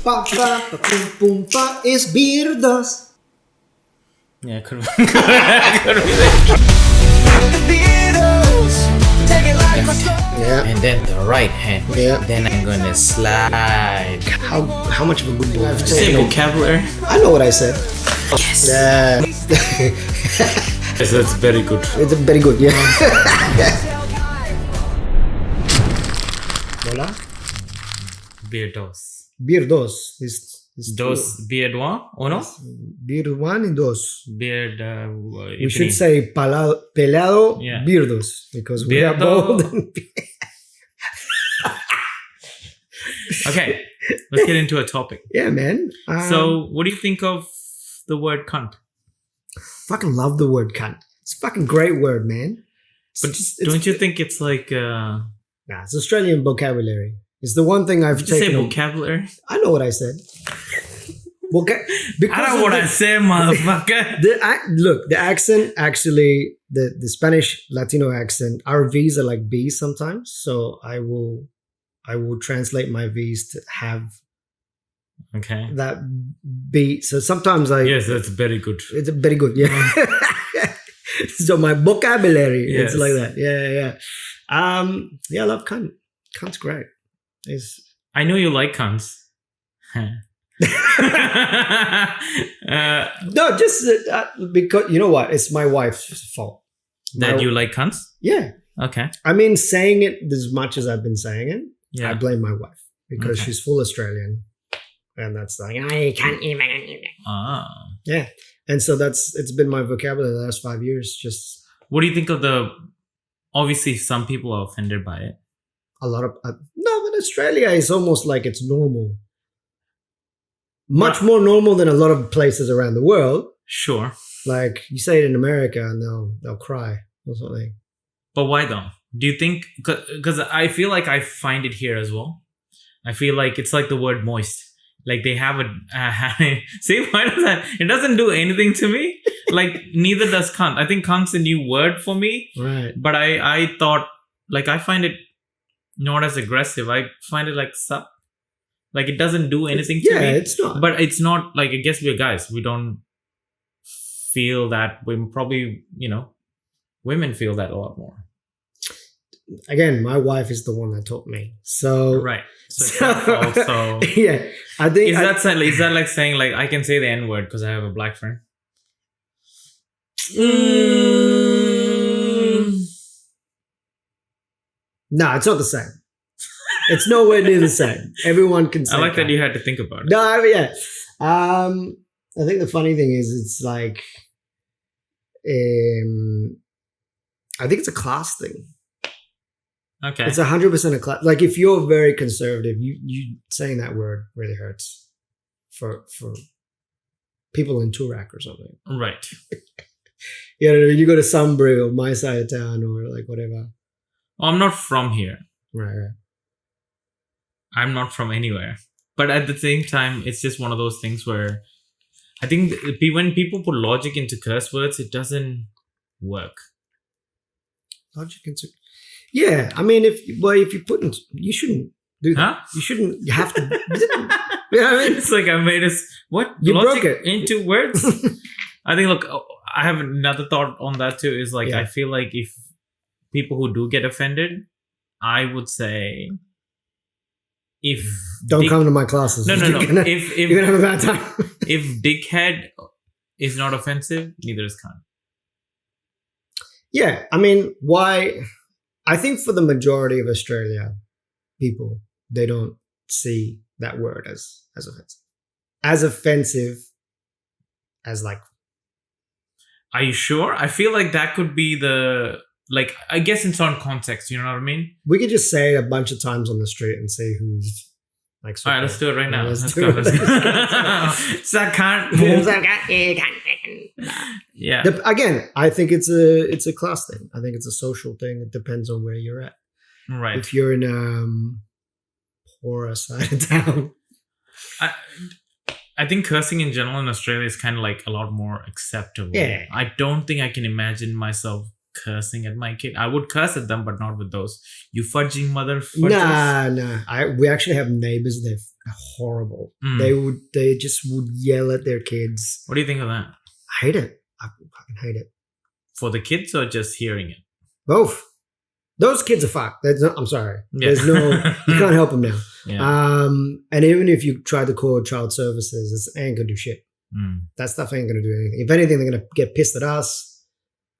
pa pa pa pum pum pa is Beardos. Yeah, could be. Yeah. And then the right hand. Yeah. Then I'm gonna slide. How much of a good boy I've Say taken. vocabulary. I know what I said. Yes. Yeah. Yes, that's very good. It's very good, yeah. Hola. Beardos. Beardos is Dos beardwa or no? Beard one and dos. Beard. We should say pelado Yeah. beardos because we are Beardo. bold. Okay, let's get into a topic. Yeah, man. So, what do you think of the word cunt? Fucking love the word cunt. It's a fucking great word, man. But don't you think it's like Nah, it's Australian vocabulary. It's the one thing I've did you say taken. vocabulary? I know what I said. I know what I said, motherfucker. Look, the accent actually, the Spanish Latino accent, our V's are like B's sometimes. So I will translate my V's to have Okay. that B. So sometimes Yes, that's very good. it's very good. Yeah. So my vocabulary, Yes. it's like that. Yeah. Yeah, I love cunt. Cunt's great. I know you like cunts. No, just because you know what? It's my wife's fault. That you like cunts? Yeah. Okay. I mean, saying it as much as I've been saying it, Yeah. I blame my wife because Okay. she's full Australian, and that's like I can't even. Ah. Yeah, and so it's been my vocabulary the last 5 years. Just What do you think of the? Obviously, some people are offended by it. a lot of no, but Australia is almost like it's normal, much more normal than a lot of places around the world. Sure, Like you say it in America, and they'll cry or something. but why though? Do you think? Because I feel like I find it here as well. I feel like it's like the word moist. Like they have a see, why does that? It doesn't do anything to me. Like neither does cunt. I think cunt's a new word for me. Right. But I thought, like, I find it not as aggressive. I find it like sup. Like it doesn't do anything to me. Yeah, it's not. But it's not like, I guess we're guys. We don't feel that. We probably, women feel that a lot more. Again, my wife is the one that taught me. So Right. So it's also. yeah, I think Is that like saying like I can say the N word because I have a black friend? No, it's not the same. It's nowhere near the same. Everyone can say I like that cunt. you had to think about it. No, yeah. I think the funny thing is, it's like, I think it's a class thing. Okay. It's 100% a class. Like if you're very conservative, you saying that word really hurts for people in Turak or something. Right. You know, you go to Sunbury or my side of town or like whatever. I'm not from here. Right. I'm not from anywhere. But at the same time, it's just one of those things where I think when people put logic into curse words, it doesn't work. Logic into. Yeah, I mean, if you put in, you shouldn't do that. Huh? You shouldn't. You have to. You know what I mean? It's like I made us what You logic broke it. into words. I think. Look, I have another thought on that too. Is like Yeah. I feel like if people who do get offended, I would say if Don't come to my classes. No. You're gonna, you're gonna have a bad time. If dickhead is not offensive, neither is cunt. Yeah, I mean, why? I think for the majority of Australia people, they don't see that word as offensive. As offensive as like. Are you sure? I feel like that could be like, I guess in some context, you know what I mean? We could just say it a bunch of times on the street and say who's like. All right, let's do it right now. Yeah, Let's do go. it. Let's go. So I can't. Yeah. Again, I think it's a class thing. I think it's a social thing. It depends on where you're at. Right. If you're in poorer side of town, I think cursing in general in Australia is kind of like a lot more acceptable. Yeah. I don't think I can imagine myself cursing at my kid. I would curse at them, but not with those. You fudging mother fudgers. Nah. We actually have neighbors. They're horrible. They just would yell at their kids. What do you think of that? I hate it. I fucking hate it. For the kids or just hearing it? Both. Those kids are fucked. I'm sorry. Yeah. There's no, you can't help them now. Yeah. And even if you try to call child services, it ain't gonna do shit. That stuff ain't gonna do anything. If anything, they're gonna get pissed at us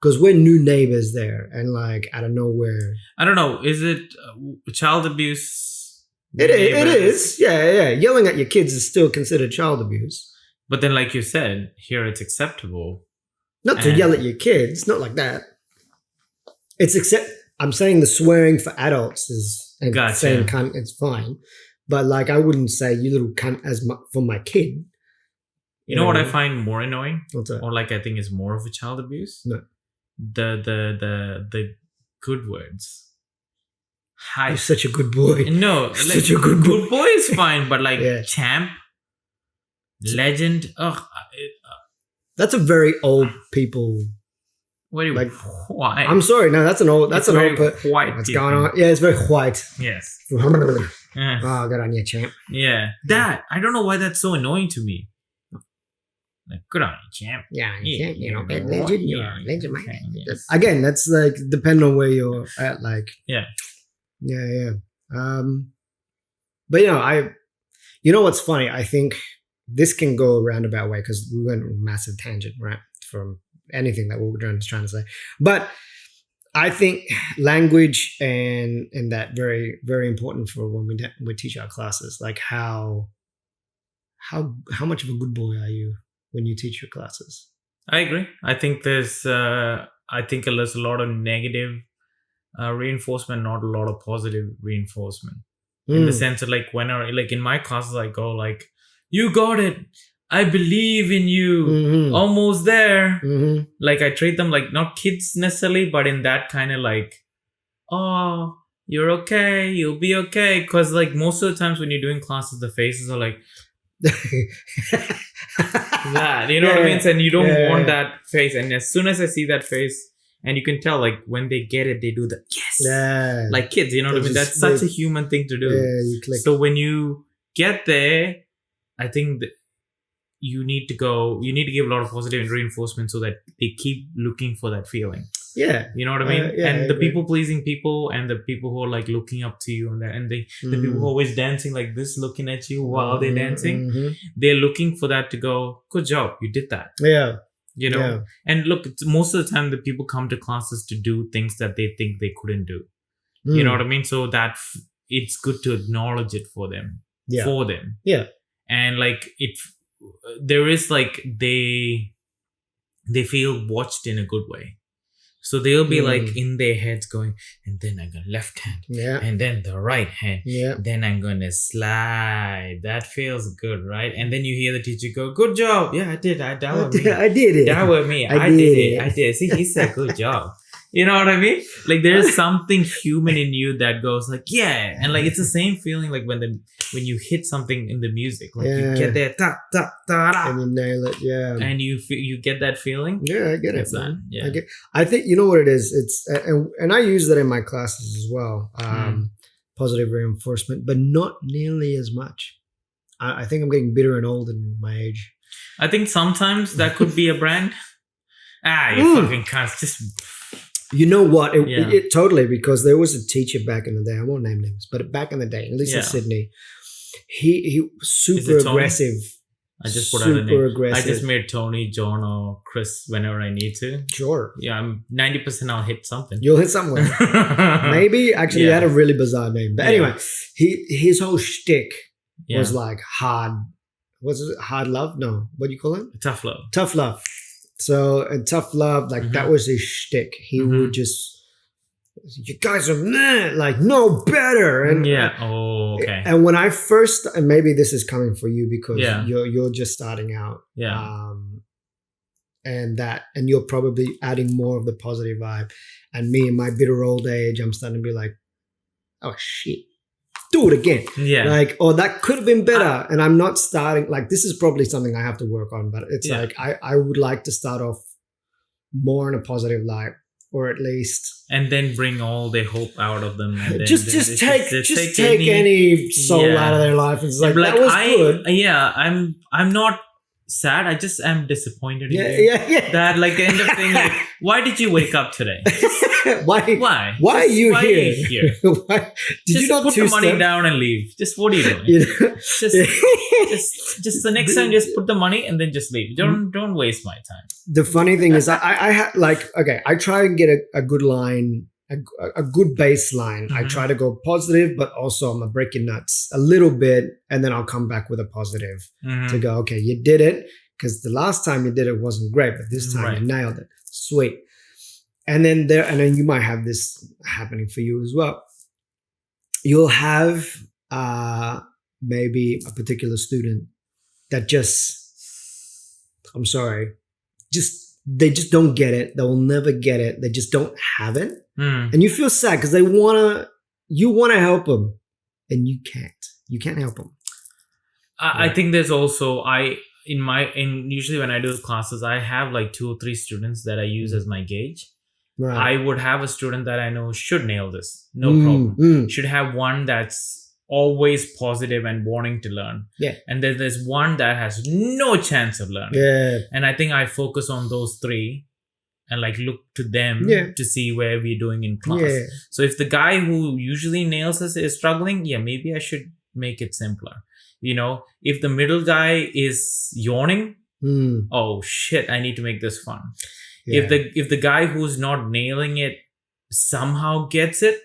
because we're new neighbors there, and like out of nowhere. I don't know. Is it child abuse? It is. Yeah. Yelling at your kids is still considered child abuse. But then, like you said, here it's acceptable. Not to yell at your kids, not like that. I'm saying the swearing for adults is and saying cunt, it's fine. But like I wouldn't say you little cunt as for my kid. You know what I find more annoying? What's that? Or like I think is more of a child abuse? No. The good words. Hi. You're such a good boy. No, like, such a good boy. Good boy is fine, but like champ, legend. That's a very old people. What do you like? Why? I'm sorry. No, that's an old. That's an old. White. What's going on? Yeah, it's very white. Yes. Oh, good on you, champ. Yeah, that I don't know why that's so annoying to me. Like, good on you, champ. Yeah, Yeah, you know, yeah, legend. yeah, You're a legend, man. okay, yes. Again, that's like depending on where you're at. Like, Yeah. But you know what's funny? I think this can go a roundabout way because we went on a massive tangent, right? From anything that we were trying to say. But I think language and that very, very important for when we teach our classes. Like how much of a good boy are you when you teach your classes? I agree. I think there's a lot of negative reinforcement, not a lot of positive reinforcement. In the sense of like like in my classes, I go like, "You got it. I believe in you. Almost there." Like I treat them like not kids necessarily, but in that kind of like, "Oh, you're okay. You'll be okay." Because like most of the times when you're doing classes, the faces are like that. You know what I mean? And you don't want that face. And as soon as I see that face, and you can tell like when they get it, they do the yes. Yeah. Like kids, you know what I mean? That's such a human thing to do. Yeah, you click. So when you get there, I think that you need to give a lot of positive reinforcement so that they keep looking for that feeling. Yeah. You know what I mean? Yeah, and the people pleasing people and the people who are like looking up to you and the people who are always dancing like this, looking at you while they're dancing, they're looking for that to go, good job, you did that. Yeah. You know? And look, most of the time the people come to classes to do things that they think they couldn't do. You know what I mean? So that it's good to acknowledge it for them. Yeah. For them. Yeah. And like there is like they feel watched in a good way. So they'll be like in their heads going, and then I'm going to left hand, and then the right hand, then I'm going to slide. That feels good, right? And then you hear the teacher go, good job. Yeah, I did. That was me. I did it. That was me. I did it. See, he said good job. You know what I mean? Like there is something human in you that goes like, yeah. And like it's the same feeling like when you hit something in the music. Like you get there, ta, ta, ta, ta. And you nail it, and you get that feeling. Yeah, I get it. Man. Yeah. I think you know what it is. It's and I use that in my classes as well. Positive reinforcement, but not nearly as much. I think I'm getting bitter and old in my age. I think sometimes that could be a brand. You fucking can't just. You know what? It totally, because there was a teacher back in the day. I won't name names, but back in the day, at least in Sydney, he was super aggressive. I just put out a name. Aggressive. I just made Tony, John, or Chris whenever I need to. Sure. Yeah, I'm 90%. I'll hit something. You'll hit somewhere. Maybe actually, he had a really bizarre name, but anyway, his whole shtick was like hard. Was it hard love? No, what do you call it? Tough love. Tough love. So, and tough love, like that was his shtick. He would just, you guys are like no better. And okay. And when I first, and maybe this is coming for you because you're just starting out. Yeah. And you're probably adding more of the positive vibe. And me in my bitter old age, I'm starting to be like, oh shit. Do it again. Yeah. Like, that could have been better. And I'm not starting, like, this is probably something I have to work on, but it's like, I would like to start off more in a positive light or at least and then bring all their hope out of them. And then just they take any soul out of their life. It's like, that was good. Yeah, I'm not sad. I just am disappointed in you. Yeah. That like the end of thing. Like, why did you wake up today? Why are you here? Why? Did Just you not put the money down and leave. Just what are you doing? Just the next time, just put the money and then just leave. Don't waste my time. The funny thing is, I try and get a good line, a good baseline. I try to go positive, but also I'm gonna break your nuts a little bit, and then I'll come back with a positive to go, okay, you did it, because the last time you did it wasn't great, but this time you nailed it. Sweet. And then you might have this happening for you as well. You'll have maybe a particular student that I'm sorry, they just don't get it. They will never get it. They just don't have it. And you feel sad because you want to help them, and you can't. You can't help them. I think there's also usually when I do classes, I have like 2 or 3 students that I use as my gauge. Right. I would have a student that I know should nail this, no problem. Should have one that's always positive and wanting to learn. Yeah. And then there's one that has no chance of learning. Yeah. And I think I focus on those 3 and like look to them to see where we're doing in class. Yeah. So if the guy who usually nails us is struggling, maybe I should make it simpler. If the middle guy is yawning, oh shit, I need to make this fun. Yeah. If the guy who's not nailing it somehow gets it,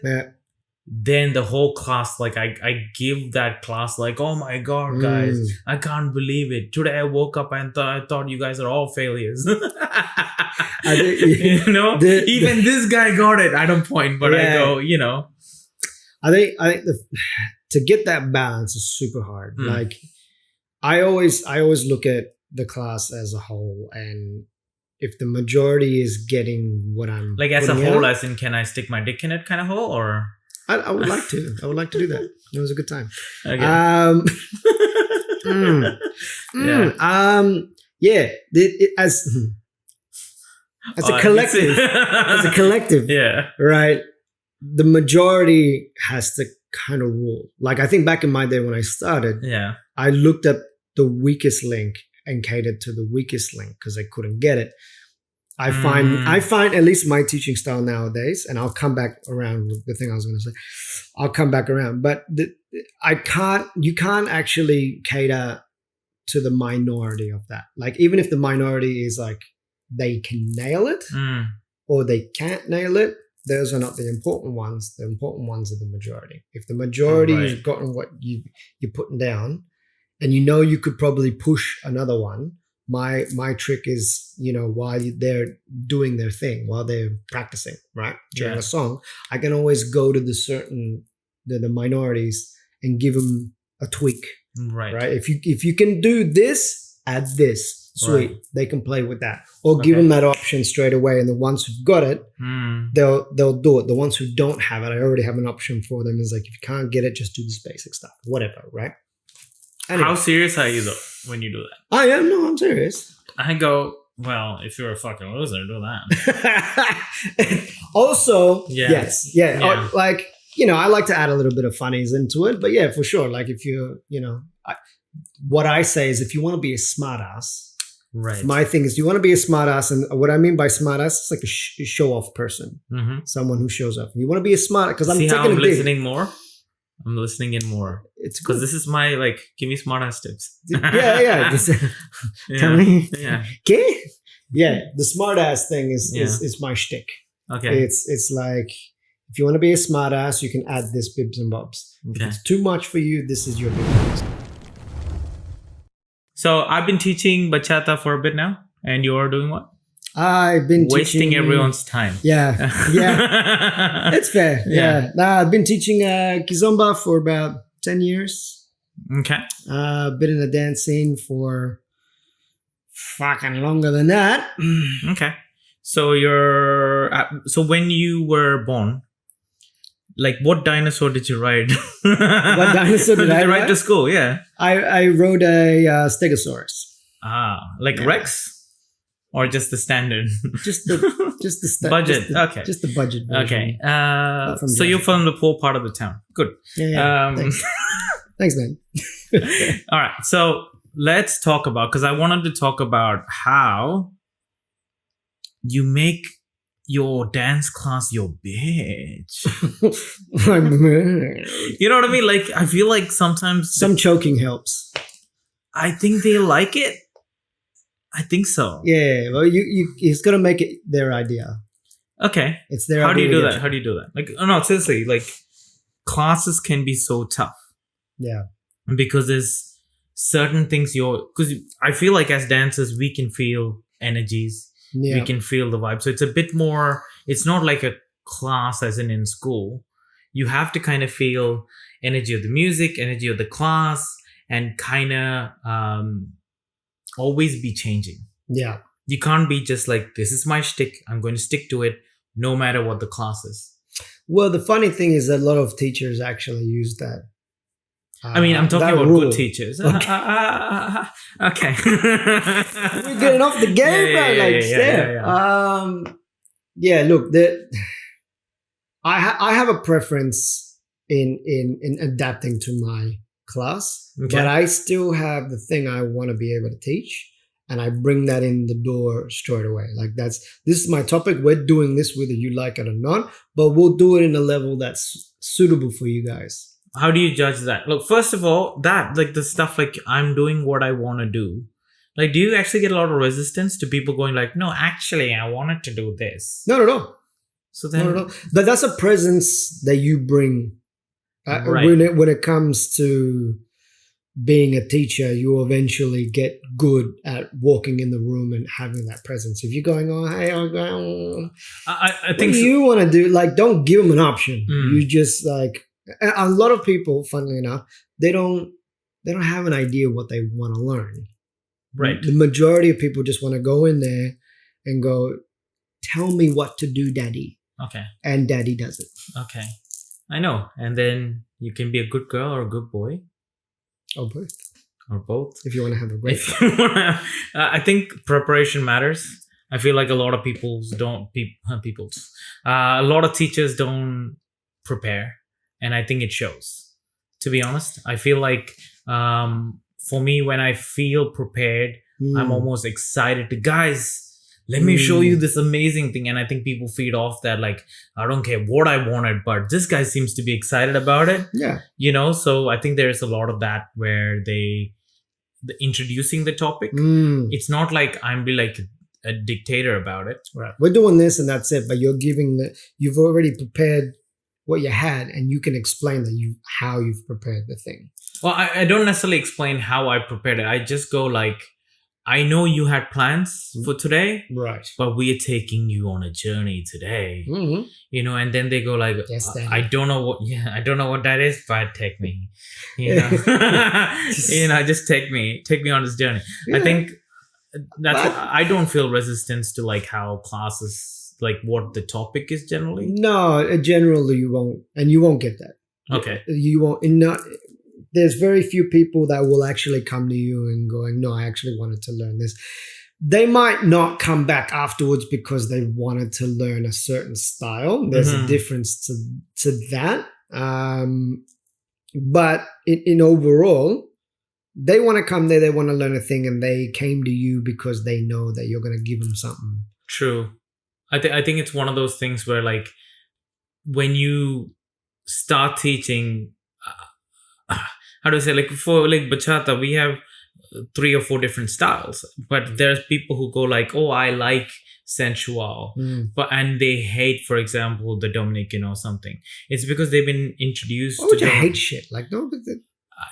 then the whole class, like I give that class like, oh my god, guys, I can't believe it. Today I woke up and I thought you guys are all failures. Even this guy got it at a point, but I go, I think to get that balance is super hard. Like I always look at the class as a whole, and if the majority is getting what I'm like as a whole, as in can I stick my dick in it kind of hole, or I would like to. I would like to do that. It was a good time. Okay. As a collective, right? The majority has to kind of rule. Like I think back in my day when I started, I looked at the weakest link and catered to the weakest link because I couldn't get it. I find at least my teaching style nowadays, and I'll come back around with the thing I was going to say. I'll come back around, but you can't actually cater to the minority of that. Like even if the minority is like they can nail it or they can't nail it, those are not the important ones. The important ones are the majority. If the majority has gotten what you're putting down, and you could probably push another one. My trick is, while they're doing their thing, while they're practicing, right, during a song, I can always go to the minorities and give them a tweak, right. If you can do this, add this, sweet, they can play with that, or give them that option straight away. And the ones who've got it, they'll do it. The ones who don't have it, I already have an option for them. Is like, if you can't get it, just do this basic stuff, whatever, right? Anyway. How serious are you though when you do that? I am. No, I'm serious. I go, well, if you're a fucking loser, do that. Also, yes. Yeah. Like, I like to add a little bit of funnies into it, but yeah, for sure. Like if you're, what I say is if you want to be a smartass, right. My thing is you want to be a smartass, and what I mean by smartass is like a show-off person, someone who shows up. You want to be a smart because I'm taking I'm listening more. I'm listening in more. It's because this is my give me smart ass tips. Tell me. Yeah. Okay. Yeah. The smart ass thing is my shtick. Okay. It's like if you want to be a smart ass, you can add this bibs and bobs. Okay. If it's too much for you, this is your bibs. So I've been teaching bachata for a bit now, and you are doing what? I've been wasting everyone's time. Yeah. It's fair. Yeah. I've been teaching kizomba for about 10 years. Okay. Been in the dance scene for fucking longer than that. Okay. So so when you were born, like what dinosaur did you ride? What dinosaur did I ride to school? Yeah. I rode a Stegosaurus. Like Rex? or just the standard? Just the Budget. Okay. Just the budget version. Okay. from So you're from the poor part of the town. Good. Yeah. Thanks. Thanks, man. All right. So let's talk about, because I wanted to talk about how you make your dance class your bitch. You know what I mean? Like, I feel like sometimes Some choking helps. I think they like it. I think so. Yeah, well, it's gonna make it their idea. Okay. It's their. How do idea you do to that? get How do you do that? Like, oh no, seriously, like classes can be so tough. Yeah. Because there's certain things because I feel like as dancers we can feel energies, Yeah. we can feel the vibe, so it's a bit more, it's not like a class as in school. You have to kind of feel energy of the music, energy of the class, and kind of always be changing. Yeah. You can't be just like, this is my shtick, I'm going to stick to it no matter what the class is. Well, the funny thing is that a lot of teachers actually use that. I mean, I'm talking that about rule. good teachers. Okay. We're getting off the game, bro. Yeah. Look, I have a preference in adapting to my class, Okay. but I still have the thing I want to be able to teach, and I bring that in the door straight away. Like, this is my topic. We're doing this whether you like it or not, but we'll do it in a level that's suitable for you guys. How do you judge that? Look, first of all, that, like, the stuff like I'm doing what I want to do. Like, do you actually get a lot of resistance to people going like, no, actually, I wanted to do this? No. So then, No. But that's a presence that you bring. Right. When it comes to being a teacher, you eventually get good at walking in the room and having that presence. If you're going, oh, hey, I'm going, I what think do so. you want to do? Like, don't give them an option. Mm. You just like, a lot of people, funnily enough, they don't have an idea what they want to learn. Right. The majority of people just want to go in there and go, tell me what to do, daddy. Okay. And daddy does it. Okay. I know. And then you can be a good girl or a good boy. Oh, both. Or both. If you want to have a great If you wanna, I think preparation matters. I feel like a lot of a lot of teachers don't prepare, and I think it shows. To be honest, I feel like for me, when I feel prepared, I'm almost excited to, guys, let me show you this amazing thing. And I think people feed off that, like, I don't care what I wanted, but this guy seems to be excited about it. Yeah. So I think there's a lot of that where introducing the topic. It's not like I'm be like a dictator about it. Right. We're doing this and that's it, but you've already prepared what you had, and you can explain how you've prepared the thing. Well, I don't necessarily explain how I prepared it. I just go like, I know you had plans for today, right? But we are taking you on a journey today. Mm-hmm. And then they go like, yes, I don't know what that is, but take me, just take me on this journey. Yeah. I think that's what, I don't feel resistance to like how classes, like what the topic is generally. No, generally you won't get that. Okay. You won't. There's very few people that will actually come to you and going, no, I actually wanted to learn this. They might not come back afterwards because they wanted to learn a certain style. There's a difference to that. But in overall, they want to come there, they want to learn a thing, and they came to you because they know that you're going to give them something. True. I think it's one of those things where, like, when you start teaching, how do I say, like, for like bachata, we have 3 or 4 different styles, but there's people who go like, oh, I like sensual, and they hate, for example, the Dominican or something. It's because they've been introduced. Why would you hate shit? Like, no, but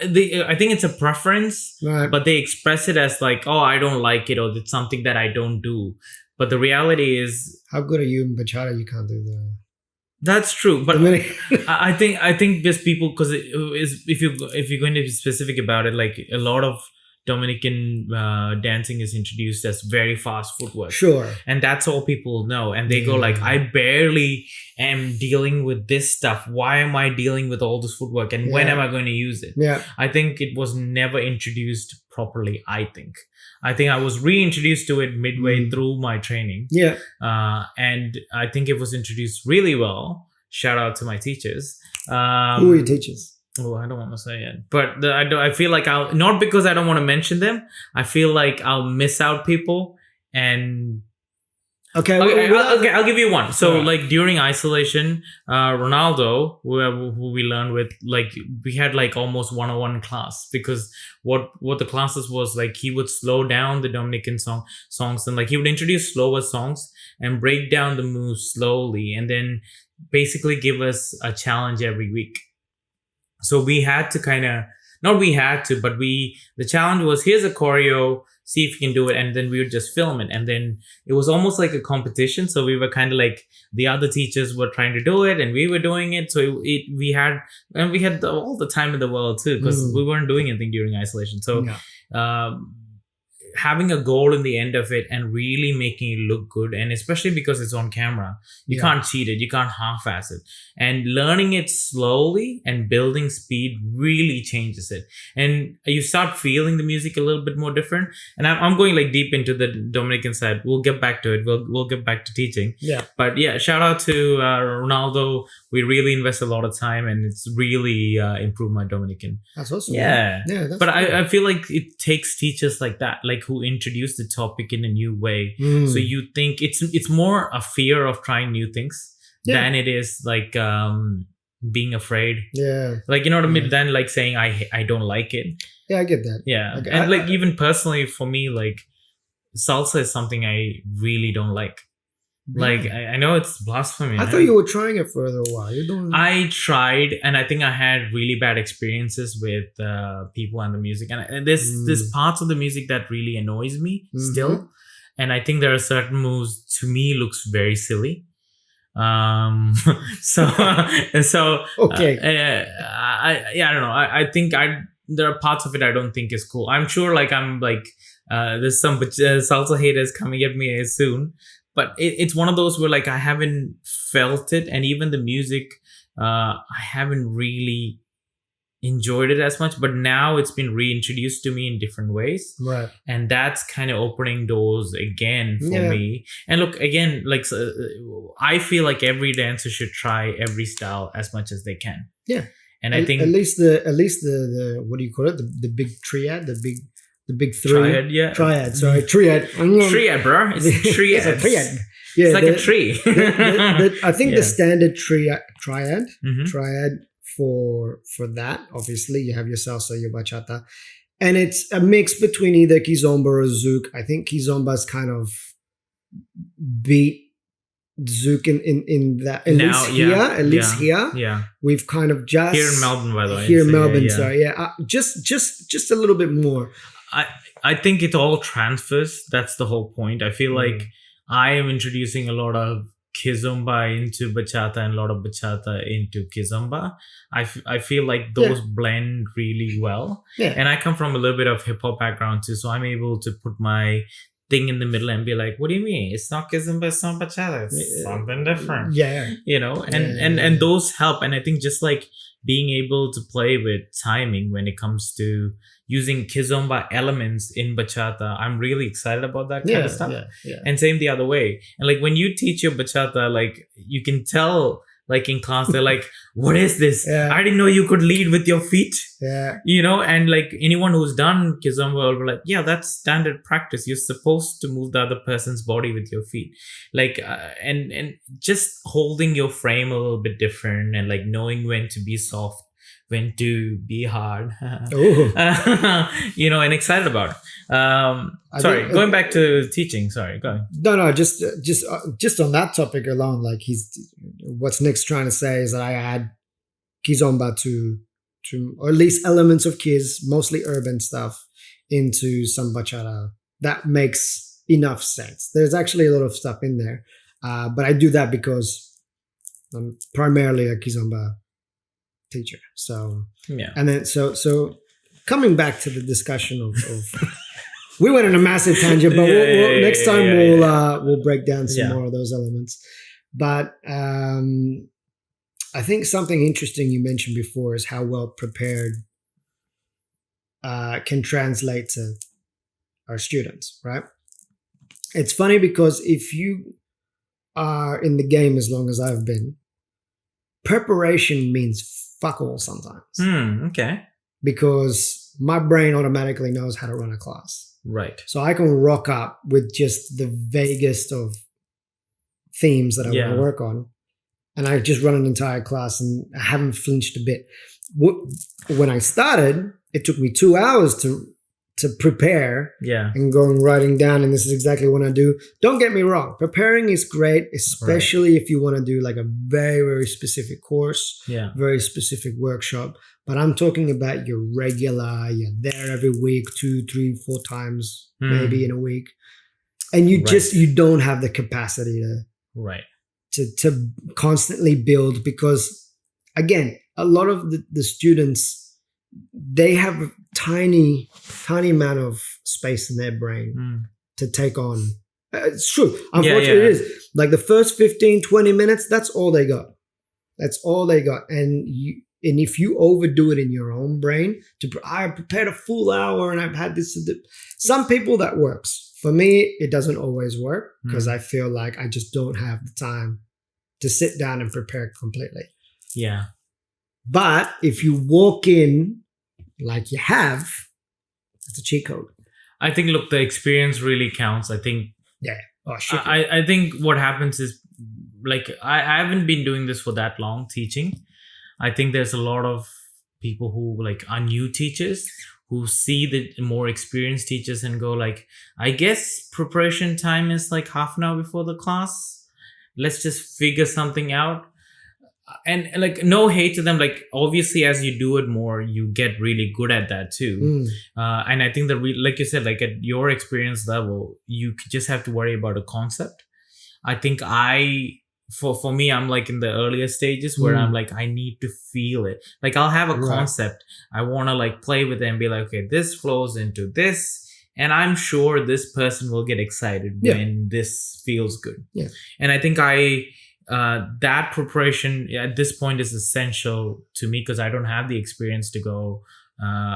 I think it's a preference, right. But they express it as like, oh, I don't like it, or it's something that I don't do. But the reality is, how good are you in bachata? You can't do that. That's true, but I think just people, because if you're going to be specific about it, like a lot of Dominican dancing is introduced as very fast footwork. Sure. And that's all people know. And they go like, I barely am dealing with this stuff. Why am I dealing with all this footwork? And when am I going to use it? Yeah. I think it was never introduced properly, I think I was reintroduced to it midway through my training. Yeah. And I think it was introduced really well. Shout out to my teachers. Who are your teachers? Oh, I don't want to say it, but I feel like I'll, not because I don't want to mention them. I feel like I'll miss out people. And Okay, I'll give you one. So like during isolation, Ronaldo, who we learned with, like we had like almost 101 class, because what the classes was like, he would slow down the Dominican songs, and like he would introduce slower songs and break down the moves slowly, and then basically give us a challenge every week. So we had to but the challenge was, here's a choreo, see if you can do it. And then we would just film it. And then it was almost like a competition. So we were kind of like, the other teachers were trying to do it and we were doing it. So we had all the time in the world too, because we weren't doing anything during isolation. So, having a goal in the end of it and really making it look good, and especially because it's on camera, you can't cheat it, you can't half-ass it, and learning it slowly and building speed really changes it, and you start feeling the music a little bit more different. And I'm going like deep into the Dominican side. We'll get back to it. We'll get back to teaching. But shout out to Ronaldo. We really invest a lot of time, and it's really improved my Dominican. That's awesome. That's but cool. I feel like it takes teachers like that, like who introduce the topic in a new way. So you think it's more a fear of trying new things than it is like being afraid. Like, you know what I mean? Than like saying I don't like it. I get that. Okay. And like even personally for me, like salsa is something I really don't like. Like I know it's blasphemy. I thought you were trying it for a little while. I tried, and I think I had really bad experiences with people and the music. And there's parts of the music that really annoys me still. And I think there are certain moves to me looks very silly. So okay. I don't know. I think there are parts of it I don't think is cool. I'm sure like I'm like there's some salsa haters coming at me soon. But it's one of those where like I haven't felt it, and even the music, I haven't really enjoyed it as much. But now it's been reintroduced to me in different ways, right? And that's kind of opening doors again for me. And look, again, like I feel like every dancer should try every style as much as they can. And I think at least the what do you call it? The big triad, the big three. Triad. Sorry, triad. Triad, bro. It's triad. It's a triad. It's like a tree. I think the standard triad for that, obviously, you have your salsa, your bachata, and it's a mix between either kizomba or zouk. I think kizomba's kind of beat zouk in that at least here. We've kind of just here in Melbourne, by the way. Here in Melbourne, sorry, just a little bit more. I think it all transfers. That's the whole point. I feel like I am introducing a lot of kizomba into bachata and a lot of bachata into kizomba. I feel like those blend really well. And I come from a little bit of hip hop background too, so I'm able to put my thing in the middle and be like, what do you mean? It's not kizomba, it's not bachata. It's something different. You know, and those help. And I think just like being able to play with timing when it comes to using kizomba elements in bachata, I'm really excited about that kind of stuff. And same the other way. And like when you teach your bachata, like you can tell, like in class, they're like, what is this? I didn't know you could lead with your feet. You know, and like anyone who's done kizomba will be like, that's standard practice. You're supposed to move the other person's body with your feet. Like, and just holding your frame a little bit different, and like knowing when to be soft, when to be hard, you know, and excited about it. Going back to teaching. Sorry, go ahead. No, just on that topic alone, like what's Nick's trying to say is that I add kizomba to or at least elements of kiz, mostly urban stuff, into some bachata. That makes enough sense. There's actually a lot of stuff in there, but I do that because I'm primarily a kizomba teacher. So and then so coming back to the discussion of we went on a massive tangent, but next time we'll break down some more of those elements. But I think something interesting you mentioned before is how well prepared can translate to our students, right? It's funny because if you are in the game as long as I've been, preparation means fuck all sometimes. Okay. Because my brain automatically knows how to run a class. Right. So I can rock up with just the vaguest of themes that I want to work on. And I just run an entire class and I haven't flinched a bit. When I started, it took me 2 hours to prepare and writing down, and this is exactly what I do. Don't get me wrong. Preparing is great, especially if you want to do like a very, very specific course, very specific workshop. But I'm talking about your regular, you're there every week, 2, 3, 4 times, maybe in a week. And you you don't have the capacity to constantly build, because again, a lot of the students, they have a tiny amount of space in their brain to take on. It's true. Unfortunately, it is. Like the first 15, 20 minutes, that's all they got. That's all they got. And if you overdo it in your own brain, I prepared a full hour and I've had this. Some people that works. For me, it doesn't always work because I feel like I just don't have the time to sit down and prepare completely. Yeah. But if you walk in like you have, it's a cheat code. I think, look, the experience really counts. I think. Yeah. Oh, shit. I think what happens is, like, I haven't been doing this for that long teaching. I think there's a lot of people who like are new teachers who see the more experienced teachers and go like, I guess preparation time is like half an hour before the class. Let's just figure something out. And like, no hate to them. Like, obviously, as you do it more, you get really good at that too. And I think that like you said, like at your experience level, you just have to worry about a concept. I think for me, I'm like in the earlier stages where I'm like, I need to feel it. Like, I'll have a concept. I want to like play with it and be like, okay, this flows into this. And I'm sure this person will get excited when this feels good. Yeah. And I think that preparation at this point is essential to me because I don't have the experience to go,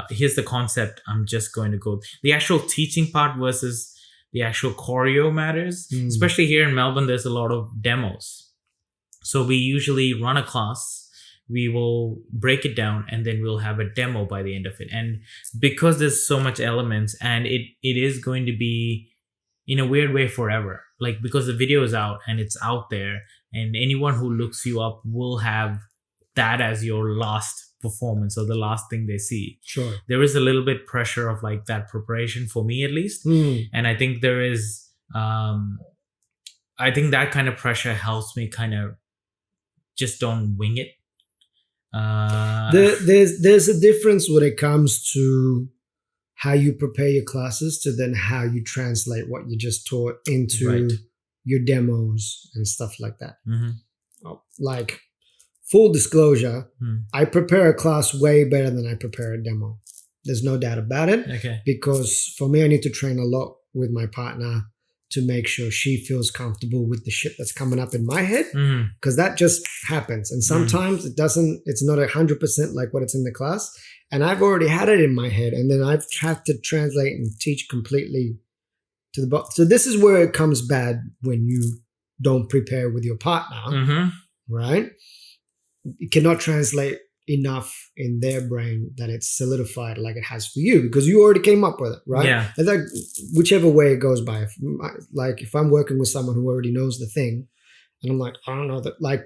here's the concept, I'm just going to go. The actual teaching part versus the actual choreo matters. Especially here in Melbourne, there's a lot of demos. So we usually run a class, we will break it down, and then we'll have a demo by the end of it. And because there's so much elements, and it is going to be in a weird way forever, like because the video is out and it's out there, and anyone who looks you up will have that as your last performance or the last thing they see. Sure. There is a little bit pressure of like that preparation for me at least. And I think there is, I think that kind of pressure helps me kind of just don't wing it. There's a difference when it comes to how you prepare your classes to then how you translate what you just taught into your demos and stuff like that. Like, full disclosure, I prepare a class way better than I prepare a demo. There's no doubt about it. Okay. Because for me, I need to train a lot with my partner to make sure she feels comfortable with the shit that's coming up in my head, because that just happens. And sometimes it's not 100% like what it's in the class. And I've already had it in my head, and then I've had to translate and teach completely to the bottom. So this is where it comes bad when you don't prepare with your partner, right? You cannot translate enough in their brain that it's solidified like it has for you, because you already came up with it, right? Yeah. And like, whichever way it goes by, if I'm working with someone who already knows the thing, and I'm like, I don't know that, like,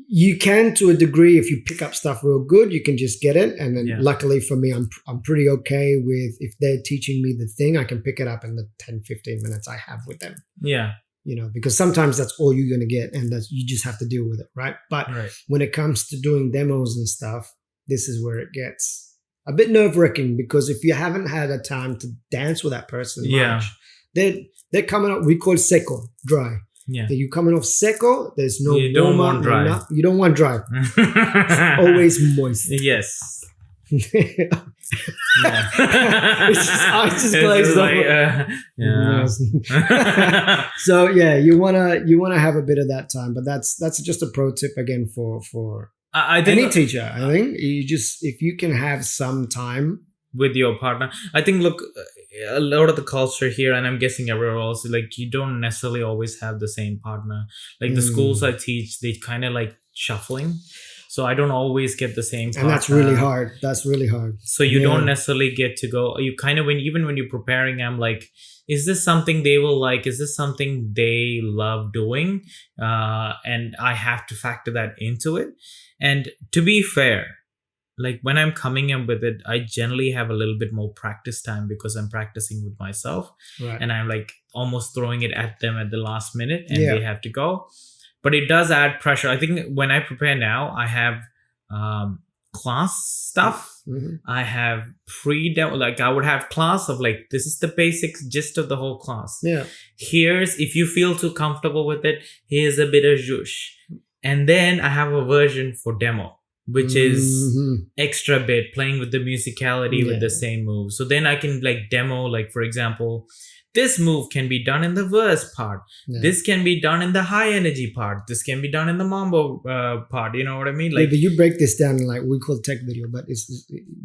you can, to a degree, if you pick up stuff real good, you can just get it. And then luckily for me, I'm pretty okay with, if they're teaching me the thing, I can pick it up in the 10, 15 minutes I have with them. Yeah. You know, because sometimes that's all you're going to get, and you just have to deal with it, right? But when it comes to doing demos and stuff, this is where it gets a bit nerve-wracking, because if you haven't had a time to dance with that person much, they're coming up, we call it seco, dry. Yeah. You coming off seco, there's no you don't want dry. You don't want dry. It's always moist. Yes. Yeah. It's just It's glazed just like, over. yeah. So yeah, you wanna have a bit of that time, but that's just a pro tip again for I any think teacher. I think you just, if you can have some time. with your partner, I think, look, a lot of the culture here, and I'm guessing everywhere else, like, you don't necessarily always have the same partner. Like the schools I teach, they kind of like shuffling, so I don't always get the same partner. And that's really hard. That's really hard. So you Yeah. don't necessarily get to go. You kind of, when you're preparing, I'm like, is this something they will like? Is this something they love doing? And I have to factor that into it. And to be fair, like when I'm coming in with it, I generally have a little bit more practice time because I'm practicing with myself, Right. and I'm like almost throwing it at them at the last minute, and Yeah. they have to go. But it does add pressure. I think when I prepare now, I have class stuff. Mhm. I have pre-demo, like I would have class of like, this is the basics gist of the whole class. Yeah. Here's, if you feel too comfortable with it, here's a bit of zhoosh. And then I have a version for demo, which is Mhm. extra bit, playing with the musicality with Yeah. the same move. So then I can like demo, like for example, this move can be done in the verse part. Yeah. This can be done in the high energy part. This can be done in the mambo part. You know what I mean? Yeah, Like, but you break this down in, like, we call it tech video, but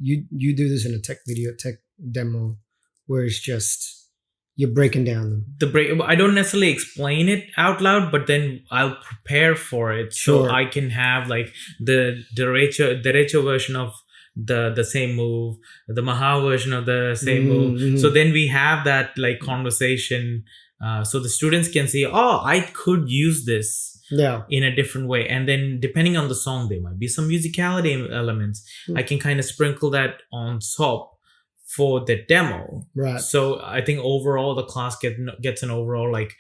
you do this in a tech video, tech demo, where it's just you're breaking down them. the break, I don't necessarily explain it out loud, but then I'll prepare for it. Sure. So I can have like the derecho version of the same move, the Maha version of the same move. Mhm. So then we have that like conversation, so the students can see, oh, I could use this Yeah. in a different way. And then depending on the song, there might be some musicality elements. Hmm. I can kind of sprinkle that on top for the demo. Right. So I think overall the class gets an overall, like,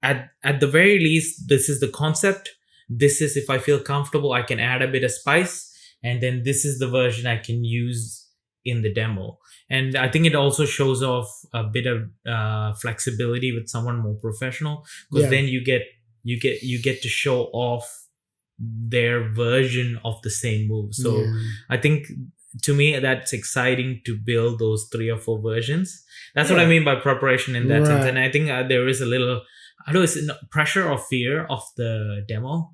at the very least, this is the concept. This is, if I feel comfortable, I can add a bit of spice. And then this is the version I can use in the demo. And I think it also shows off a bit of flexibility with someone more professional, because Yeah. then you get to show off their version of the same move. So Yeah. I think, to me, that's exciting to build those 3 or 4 versions. That's what I Yeah. mean by preparation in that sense. Right. And I think there is a little, I don't know, it's pressure or fear of the demo.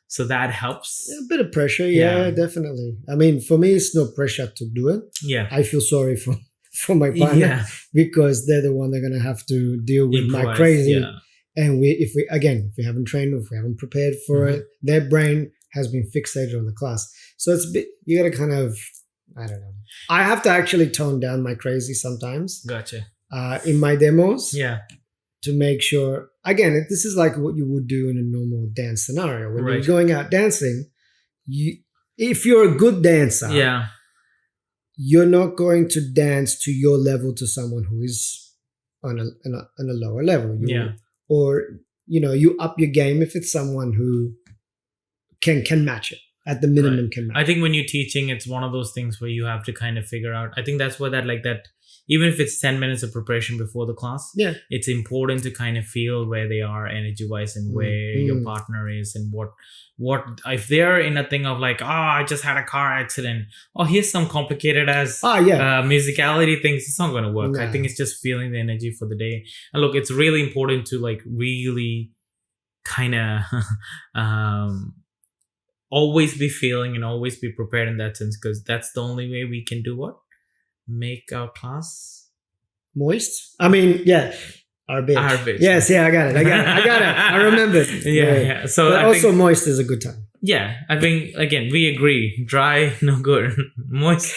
So that helps. A bit of pressure, yeah, Yeah. definitely. I mean, for me, it's no pressure to do it. Yeah. I feel sorry for my partner Yeah. because they're the one they're gonna have to deal with my Improvise, crazy. yeah. And if we haven't trained or if we haven't prepared for Mhm. it, their brain has been fixated on the class. So it's a bit, you gotta kind of, I don't know. I have to actually tone down my crazy sometimes Gotcha. in my demos. Yeah. To make sure, again, this is like what you would do in a normal dance scenario. When Right. you're going out dancing, if you're a good dancer, Yeah. you're not going to dance to your level to someone who is on a lower level. Yeah. Or, you up your game if it's someone who can match it. At the minimum, Right. can match I think when you're teaching, it's one of those things where you have to kind of figure out. I think that's where that even if it's 10 minutes of preparation before the class, Yeah. it's important to kind of feel where they are energy wise and where your partner is, and what if they're in a thing of like, I just had a car accident. Oh, here's some complicated as musicality things. It's not going to work. No. I think it's just feeling the energy for the day. And look, it's really important to like really kind of always be feeling and always be prepared in that sense, because that's the only way we can do what? Make our class moist. I mean, yeah. Our bitch. Our bitch. Yes, yeah, I got it. I remember. Yeah. So but I also think, moist is a good time. yeah, I think again we agree. Dry, no good. Moist.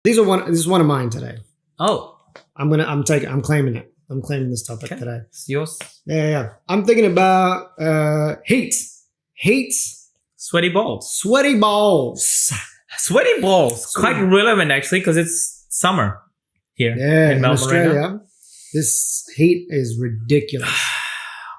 This is one of mine today. Oh, I'm claiming it. I'm claiming this topic today. it's yours. Yeah. I'm thinking about heat. Sweaty balls. Sweaty balls. Sweaty balls. Quite relevant actually, because it's summer here Yeah, in Melbourne Australia. right now. This heat is ridiculous.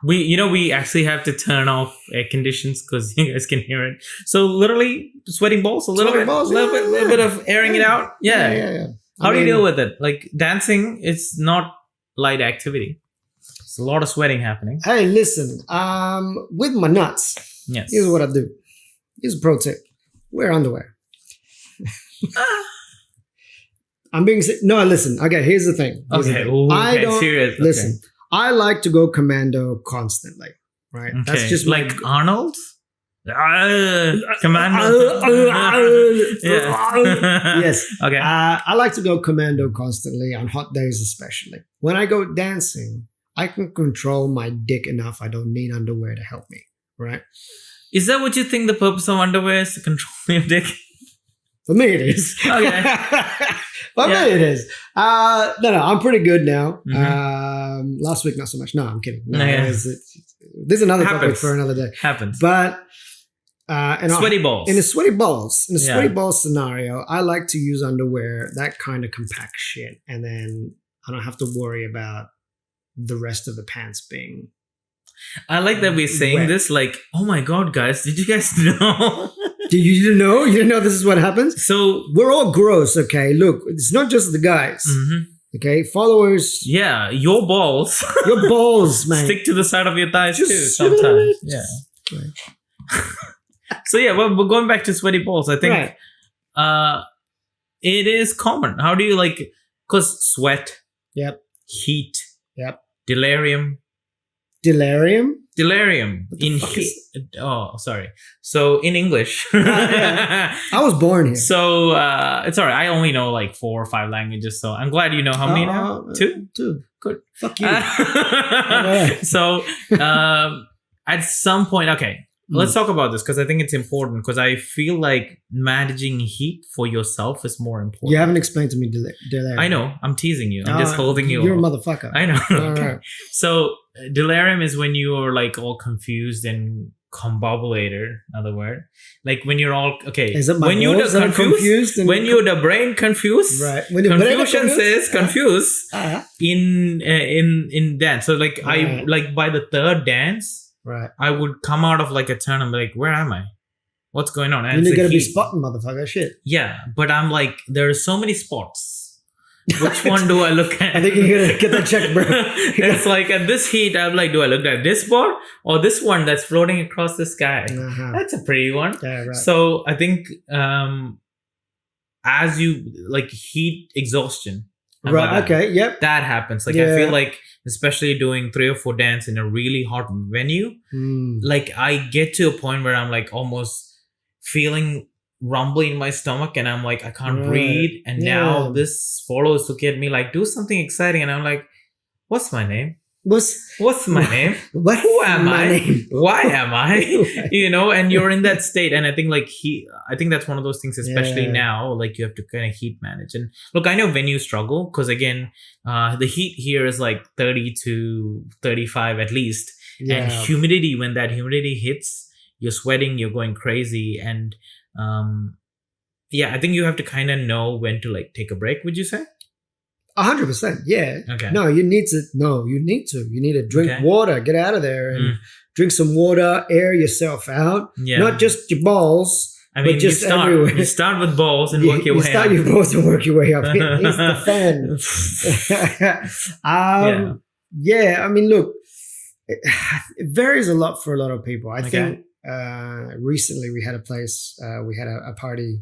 We actually have to turn off air conditions because you guys can hear it. So literally sweating balls, a little bit of airing it out. Yeah. How do you deal with it? Like dancing, it's not light activity. It's a lot of sweating happening. Hey, listen. With my nuts, Yes. here's what I do. here's a pro tip: wear underwear. I'm being no. Listen, okay. Here's the thing. Okay, ooh, I okay, don't serious. Okay. listen. I like to go commando constantly. Right. Okay. That's just like Arnold. Commando. Yes. Okay. I like to go commando constantly on hot days, especially when I go dancing. I can control my dick enough. I don't need underwear to help me. Right. Is that what you think the purpose of underwear is, to control your dick? For me, it is. Okay. For me, it is. No, I'm pretty good now. Mhm. Last week, not so much. No, I'm kidding. No, No, yeah. There's another topic Happens. for another day. Happens. But Sweaty balls. In a sweaty balls Yeah. scenario, I like to use underwear, that kind of compact shit, and then I don't have to worry about the rest of the pants being. I like that we're saying wet. this like, oh my god, guys, did you guys know? You didn't know? You didn't know this is what happens? So, We're all gross, okay? Look, it's not just the guys, mhm. okay? Followers, Yeah, your balls your balls, man. stick to the side of your thighs Just too sit on sometimes. it. Yeah. Right. So yeah, well, but going back to sweaty balls, I think Right. it is common. How do you like? Because sweat, Yep. heat, Yep. delirium Delirium? in fuck heat. Oh, sorry. So in English, I was born here. so it's alright. I only know like 4 or 5 languages, so I'm glad you know how many now. 2. Two. Good. Fuck you. So at some point, okay, let's talk about this because I think it's important, because I feel like managing heat for yourself is more important. You haven't explained to me delirium. I know. I'm teasing you. I'm just holding you. You're a off. motherfucker. I know. All Okay. right. So delirium is when you're like all confused and combobulated. Other word, like when you're all okay. Is it my when you're balls that are confused? And when you're the brain confused. right. When your brain Confusion says confused Uh-huh. in dance. So like I Right. like by the third dance, Right. I would come out of like a turn and be like, where am I? What's going on? And And it's you're the gonna be heat. spotting, motherfucker. Shit. Yeah, but I'm like, there are so many spots. Which one do I look at? I think you're gonna get that check, bro. It's like at this heat, I'm like, do I look at this spot or this one that's floating across the sky? Uh-huh. That's a pretty one. Yeah, right. So I think as you like heat exhaustion, I'm Right. like that. Okay. Yep. That happens. Like I Yeah. feel like, especially doing 3 or 4 dance in a really hot venue, Mm. like I get to a point where I'm like almost feeling rumbly in my stomach, and I'm like, I can't Right. breathe. And Yeah. now this follows to get me like, do something exciting, and I'm like, what's my name? What's my name? What? Who am my I? Name? Why am I? You know, and you're in that state, and I think like I think that's one of those things, especially Yeah. now, like you have to kind of heat manage. And look, I know venues struggle because again, the heat here is like 30 to 35 at least, and Yeah. humidity. When that humidity hits, you're sweating, you're going crazy, and yeah, I think you have to kind of know when to like take a break. Would you say? 100%. Yeah. Okay. No, you need to. No, you need to. You need to drink Okay. water. Get out of there and Mm. drink some water. Air yourself out. Yeah. Not just your balls. I mean, but just you start. everywhere. You start with balls and work your you way start up. your balls and work your way up. He's the fan. Yeah. I mean, look, it varies a lot for a lot of people. I Okay. think recently we had a place, we had a party.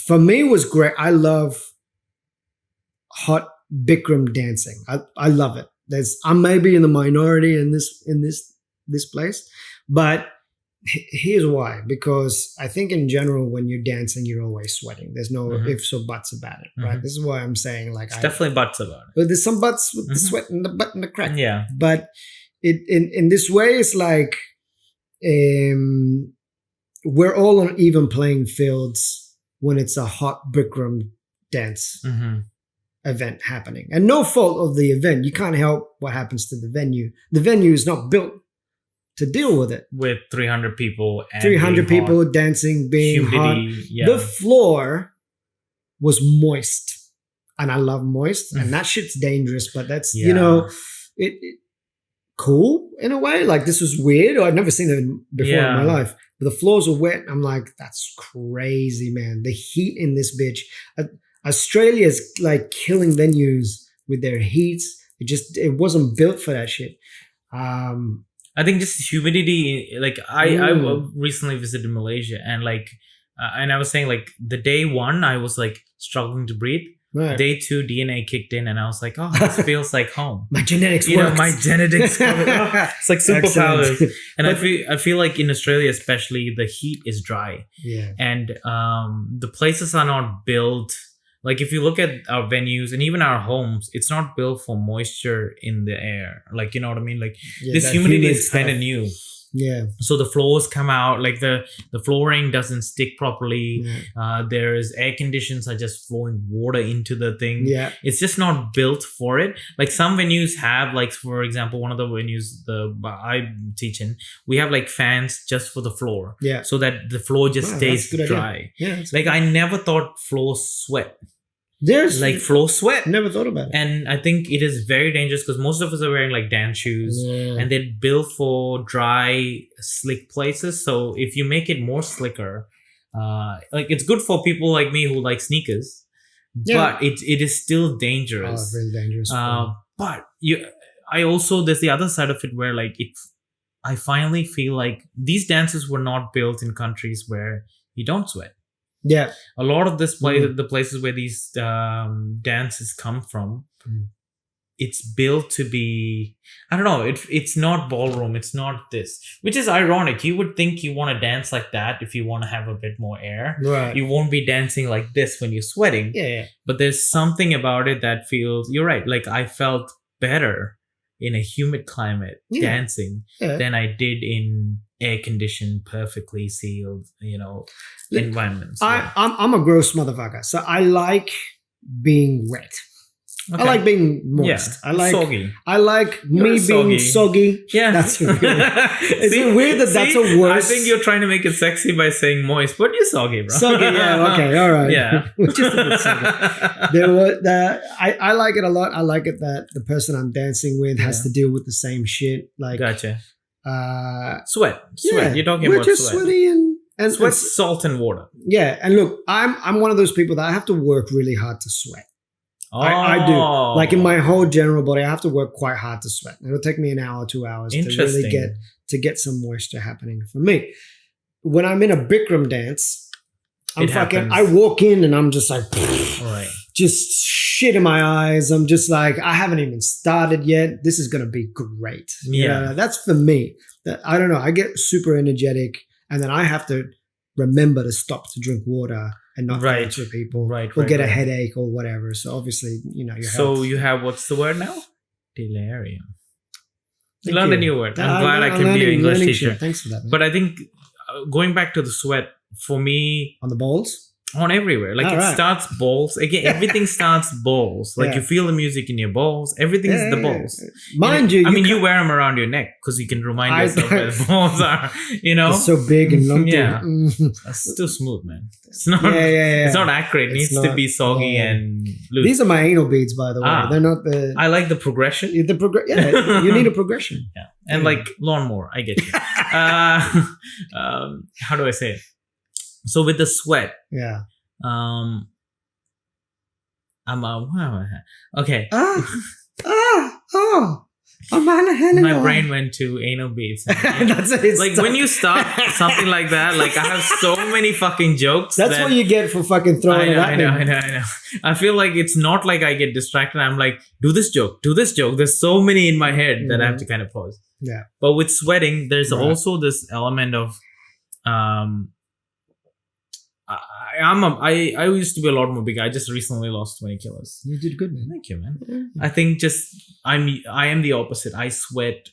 For me, it was great. I love hot Bikram dancing. I love it. I'm maybe in the minority in this place, but here's why. Because I think in general, when you're dancing, you're always sweating. There's no Mhm. ifs or buts about it, right? Mhm. This is why I'm saying like It's definitely butts about but there's some butts with the Mhm. sweat and the butt and the crack. it. Yeah. But in this way, it's like we're all on even playing fields when it's a hot Bikram dance Mm-hmm. event happening. And no fault of the event. You can't help what happens to the venue. The venue is not built to deal with it. With 300 people and 300 being people hot, dancing, being hot. humidity. Yeah. The floor was moist. And I love moist. And that shit's dangerous, but that's, you Yeah. know, it cool in a way. Like this was weird. I've never seen it before in my Yeah. life. But the floors were wet. I'm like, that's crazy, man. The heat in this bitch. Australia is like killing venues with their heats. It wasn't built for that shit. I think just humidity. Like I Mm. recently visited Malaysia, and and I was saying like the day one I was like struggling to breathe. Right. Day two DNA kicked in, and I was like, oh, this feels like home. My genetics You know, works. my genetics. It's like superpowers. Excellent. And But- I feel like in Australia especially the heat is dry, Yeah. and the places are not built. Like if you look at our venues and even our homes, it's not built for moisture in the air. Like, you know what I mean? Like Yeah, this that humidity humid is kind of stuff. new. Yeah. So the floors come out, like the flooring doesn't stick properly. Yeah. There's air conditions are just flowing water into the thing. Yeah. It's just not built for it. Like some venues have, like for example, one of the venues I teach in, we have like fans just for the floor, Yeah. so that the floor just Wow, stays that's a good idea. dry. Yeah. That's Like I never thought floors sweat. There's Like floors sweat. never thought about it. And I think it is very dangerous because most of us are wearing like dance shoes, Yeah. and they're built for dry, slick places. So if you make it more slicker, like it's good for people like me who like sneakers, Yeah. but it is still Oh, dangerous. really dangerous. But I also there's the other side of it where like I finally feel like these dances were not built in countries where you don't sweat. Yeah. A lot of the places where these dances come from, Mm. it's built to be, I don't know, it's not ballroom, it's not this, which is ironic. You would think you want to dance like that if you want to have a bit more air. Right. You won't be dancing like this when you're sweating. Yeah. But there's something about it that feels, you're right, like I felt better in a humid climate Yeah. dancing Yeah. than I did in air conditioned, perfectly sealed, Look, environments. I'm a gross motherfucker, so I like being wet. Okay. I like being moist. Yeah, I like soggy. I like You're me being soggy. soggy. Yeah, That's really. Is it weird that that's a word? I think you're trying to make it sexy by saying moist, but you're soggy, bro. Soggy. Yeah. Okay. All right. Yeah. Just a bit soggy. There were I like it a lot. I like it that the person I'm dancing with has Yeah. to deal with the same shit. Like, Gotcha. yeah, Sweat. You're talking we're about just sweat. sweaty and Sweat, salt, and water. yeah. And look, I'm one of those people that I have to work really hard to sweat. I do. Oh. Like in my whole general body, I have to work quite hard to sweat. It'll take me an hour, 2 hours to Interesting. really get some moisture happening for me. When I'm in a Bikram dance, It happens. I walk in and I'm just like, All right. just shit in my eyes. I'm just like, I haven't even started yet. This is going to be great. You Yeah. know, that's for me. I don't know. I get super energetic and then I have to remember to stop to drink water and not Right. dance with people Right. or right, get a right. headache or whatever. So obviously, you know, your So health. you have, what's the word now? Delirium. Thank Learned a you. new word. I'm I'm glad I can be an learning- English learning teacher. shit. Thanks for that, man. But I think going back to the sweat, for me, On the balls? on everywhere. Like All it right. starts balls. Again, everything starts balls. Like Yeah. you feel the music in your balls. Everything's Yeah, the yeah, balls. yeah. Mind you, I mean, can't- you wear them around your neck because you can remind I yourself where the balls are. You know, it's so big and lumpy. Yeah. Mhm. it's still smooth, man. It's not. Yeah, yeah, yeah. It's not accurate. It It's needs to not- be soggy yeah. and loose. These are my anal beads, by the way. Ah. They're not the I like the progression. yeah. You need a progression. Yeah, and Yeah. like lawnmower. I get you. How do I say it? So with the sweat, Yeah. I'm okay. Oh. I'm on a hell of My a- brain went to anal beads. That's it. Like when you start something like that, like I have so many fucking jokes. That's that what you get for fucking throwing it at I me. know. I feel like it's not like I get distracted. I'm like, do this joke. There's so many in my head that I have to kind of pause. Yeah. But with sweating, there's Right. also this element of, I used to be a lot more big. I just recently lost 20 kilos. You did good, man. Thank you, man. I think I am the opposite. I sweat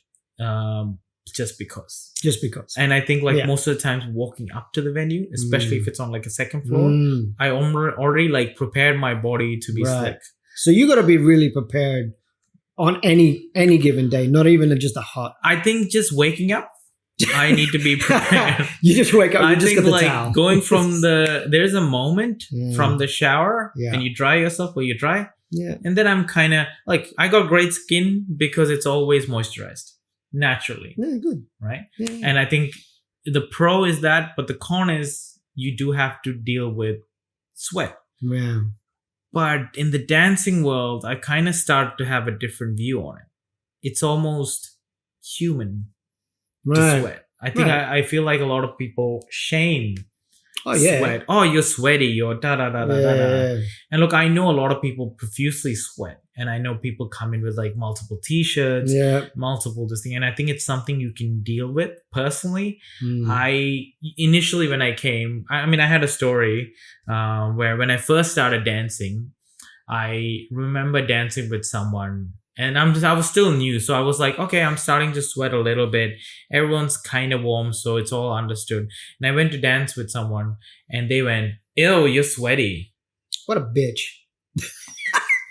just because. Just because. And I think like Yeah. most of the times walking up to the venue, especially if it's on like a second floor, Mm. I already like prepared my body to be Right. slick. So you got to be really prepared on any given day, not even just a hot. I think just waking up, I need to be prepared. You just wake up. You I just think got the like towel. going from there's a moment Yeah. from the shower Yeah. and you dry yourself or you dry. Yeah. And then I'm kind of like, I got great skin because it's always moisturized naturally, Yeah. Good. right? Yeah. And I think the pro is that, but the con is you do have to deal with sweat. Yeah. But in the dancing world, I kind of start to have a different view on it. It's almost human. to sweat. I think Right. I feel like a lot of people shame Oh yeah. sweat. Oh, you're sweaty. You're da da da da da da. Yeah. And look, I know a lot of people profusely sweat, and I know people come in with like multiple t-shirts, Yeah. multiple this thing, and I think it's something you can deal with personally. Mm. I initially when I came, I mean, I had a story where when I first started dancing, I remember dancing with someone. And I was still new. So I was like, okay, I'm starting to sweat a little bit. Everyone's kind of warm. So it's all understood. And I went to dance with someone and they went, ew, you're sweaty. What a bitch.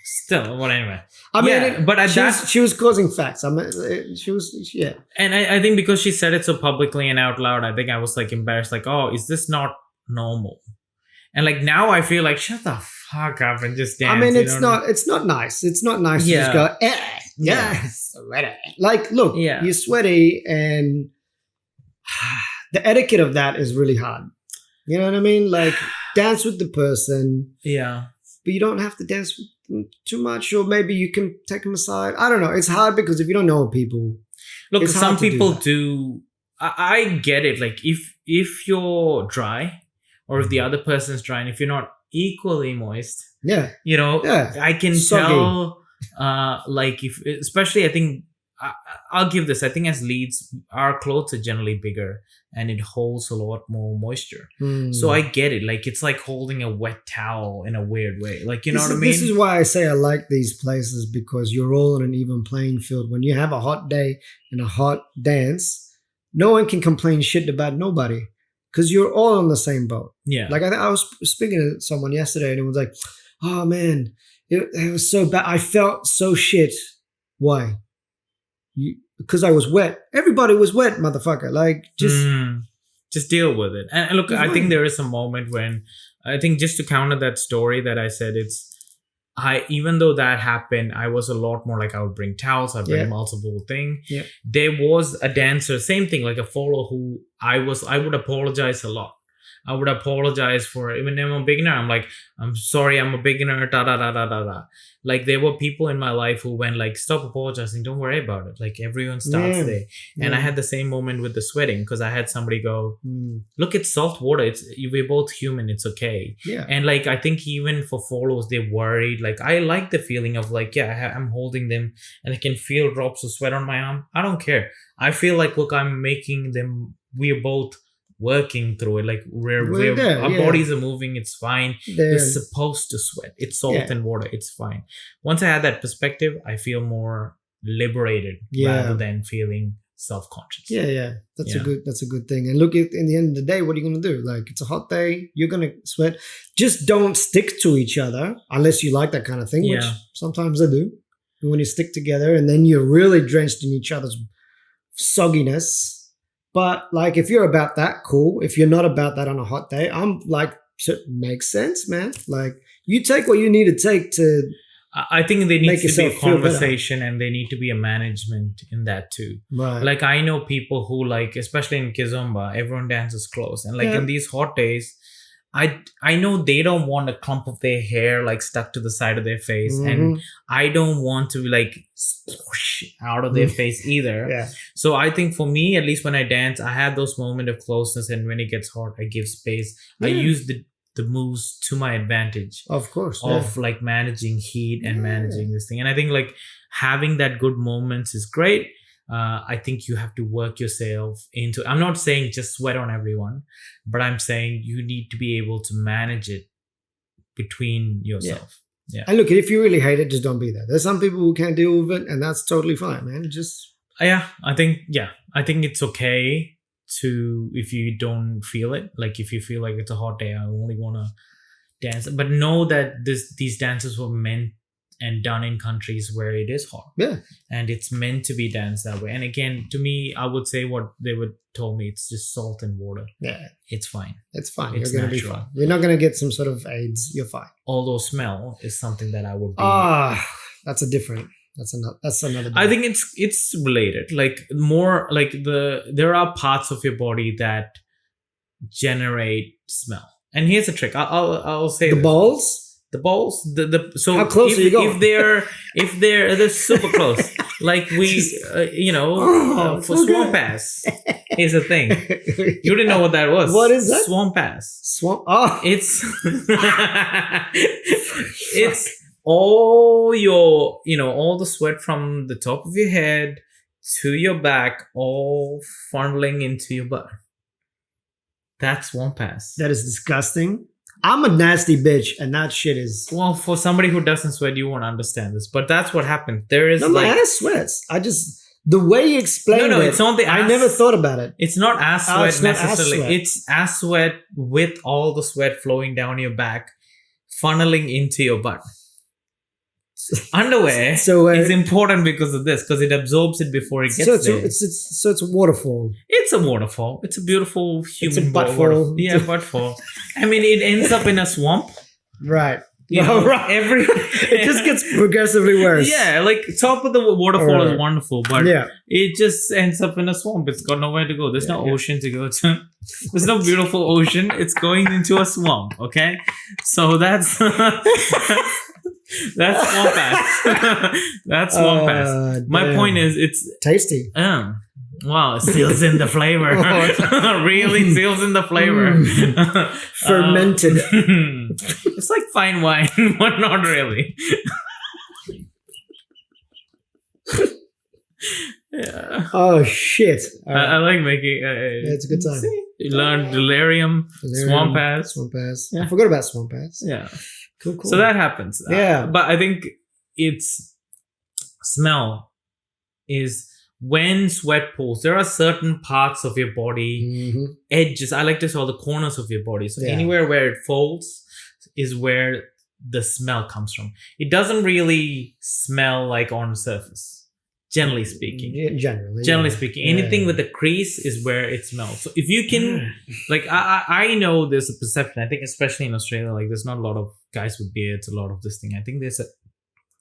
Still, well, anyway. I mean, Yeah, but at she was causing facts. I mean, she was, yeah. And I think because she said it so publicly and out loud, I think I was like embarrassed, like, oh, is this not normal? And like now I feel like, shut the fuck up and just dance. I mean, you it's know? not nice. It's not nice to Yeah. just go, Yeah. sweaty. Like, look, Yeah. you're sweaty, and the etiquette of that is really hard. You know what I mean? Like, dance with the person, Yeah. but you don't have to dance with them too much, or maybe you can take them aside. I don't know. It's hard because if you don't know people, Look, it's some hard to do people that. do. I get it. Like if you're dry, or if the other person's dry, and if you're not equally moist, Yeah. you know, Yeah. I can Soggy. tell. Like if, especially, I think I'll give this. I think as leads, our clothes are generally bigger, and it holds a lot more moisture. Hmm. So I get it. Like it's like holding a wet towel in a weird way. Like you know what I mean? This is why I say I like these places, because you're all on an even playing field. When you have a hot day and a hot dance, no one can complain shit about nobody, because you're all on the same boat. Yeah. Like I was speaking to someone yesterday, and it was like, "Oh man, it was so bad. I felt so shit. Why? Because I was wet. Everybody was wet, motherfucker. Like just deal with it. And look, It's I think fine. there is a moment when I think just to counter that story that I said, even though that happened, I was a lot more like I would bring towels, I'd bring Yeah. multiple thing. Yeah. There was a dancer, same thing, like a follower who I would apologize a lot. I would apologize for it. Even I'm a beginner, I'm like, I'm sorry, I'm a beginner, da da da da da da. Like there were people in my life who went like, stop apologizing, don't worry about it. Like everyone starts Yeah. there. And I Yeah. had the same moment with the sweating, because I had somebody go, Mm. look, it's salt water. We're both human. It's okay. Yeah. And like, I think even for follows, they're worried. Like, I like the feeling of like, yeah, I'm holding them and I can feel drops of sweat on my arm. I don't care. I feel like, look, I'm making them, we're both working through it. Like We're there, our yeah. bodies are moving. It's fine. They're- You're supposed to sweat. It's salt Yeah. and water. It's fine. Once I had that perspective, I feel more liberated Yeah. rather than feeling self-conscious. Yeah. That's Yeah. a good thing. And look, in the end of the day, what are you gonna do? Like, it's a hot day, you're gonna sweat. Just don't stick to each other unless you like that kind of thing, which Yeah. sometimes I do. And when you stick together and then you're really drenched in each other's sogginess. But like, if you're about that, cool. If you're not about that on a hot day, I'm like, so it makes sense, man. Like, you take what you need to take to I think there Make needs to be a yourself feel better. conversation, and there need to be a management in that too. right. Like I know people who like, especially in Kizomba, everyone dances close, and like Yeah. in these hot days, I know they don't want a clump of their hair like stuck to the side of their face, and Mhm. I don't want to like swoosh out of their face either. Yeah. So I think for me, at least when I dance, I have those moments of closeness, and when it gets hot, I give space. I Yeah. use the moves to my advantage Of course. of like managing heat and Yeah. managing this thing. And I think like having that good moments is great. I think you have to work yourself into, I'm not saying just sweat on everyone, but I'm saying you need to be able to manage it between yourself. And look, if you really hate it, just don't be there. There's some people who can't deal with it, and that's totally fine, man. Just I think it's okay to, if you don't feel it, like if you feel like it's a hot day, I only want to dance, but know that these dances were meant and done in countries where it is hot. Yeah. And it's meant to be danced that way. And again, to me, I would say what they would told me, it's just salt and water. yeah, It's fine. it's fine. It's You're gonna be natural. fine. You're not gonna get some sort of AIDS. You're fine. Although smell is something that I would be. That's a different. That's another. I think it's related. Like more like there are parts of your body that generate smell. And here's a trick. I'll say the this. balls. The balls, the so How close if, are you going? if they're super close, like we for so swamp good. ass is a thing. You didn't know what that was. What is that? Swamp ass. Swamp. Oh, It's it's all your all the sweat from the top of your head to your back, all funneling into your butt. That's swamp ass. that is disgusting. I'm a nasty bitch, and that shit is. Well, for somebody who doesn't sweat, you won't understand this, but that's what happened. There is No, my like ass sweats. I just the way you explained no, it. it's not the I ass. never thought about it. It's not ass Oh, sweat it's not ass necessarily. sweat. It's ass sweat with all the sweat flowing down your back, funneling into your butt. Underwear So is important because of this, because it absorbs it before it gets there. it's a waterfall. It's a waterfall. It's a beautiful human butt waterfall. fall. Yeah, butt fall. I mean, it ends up in a swamp. Right. You know, right. every It just gets progressively worse. yeah, like top of the waterfall Alright. is wonderful, but Yeah. it just ends up in a swamp. It's got nowhere to go. There's no Yeah. ocean to go to. There's no beautiful ocean. It's going into a swamp. Okay, so that's that's swamp ass. That's swamp ass. My Damn. point is, it's Tasty. wow, it seals in the flavor. Really seals in the flavor. Fermented. It's like fine wine, but not really. Yeah. Oh shit. All right. I like making. Yeah, it's a good time. See? You learned delirium, swamp ass. Swamp ass. Yeah. I forgot about swamp ass. Yeah. Cool. So that happens. Yeah. But I think it's smell is when sweat pools. There are certain parts of your body, Mhm. edges. I like to call the corners of your body. So Yeah. anywhere where it folds is where the smell comes from. It doesn't really smell like on surface. Generally speaking. Yeah, generally. Generally yeah. speaking, Yeah. anything with a crease is where it smells. So if you can, like, I know there's a perception. I think especially in Australia, like, there's not a lot of guys with beards. A lot of this thing. I think there's a,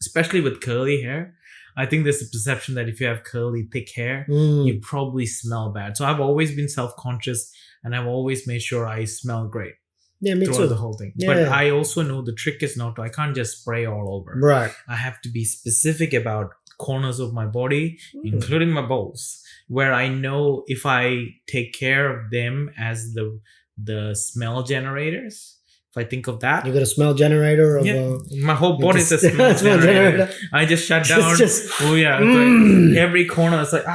especially with curly hair. I think there's a perception that if you have curly, thick hair, Mm. you probably smell bad. So I've always been self-conscious, and I've always made sure I smell great Yeah, me throughout too. the whole thing. Yeah. But I also know the trick is not to. I can't just spray all over. Right. I have to be specific about corners of my body, Mm. including my balls, where I know if I take care of them as the smell generators. If I think of that, You got a smell generator of yeah, my whole body is a just- smell smell generator. generator. I just shut Just- down. just- Oh yeah, it's Mm. like every corner. It's like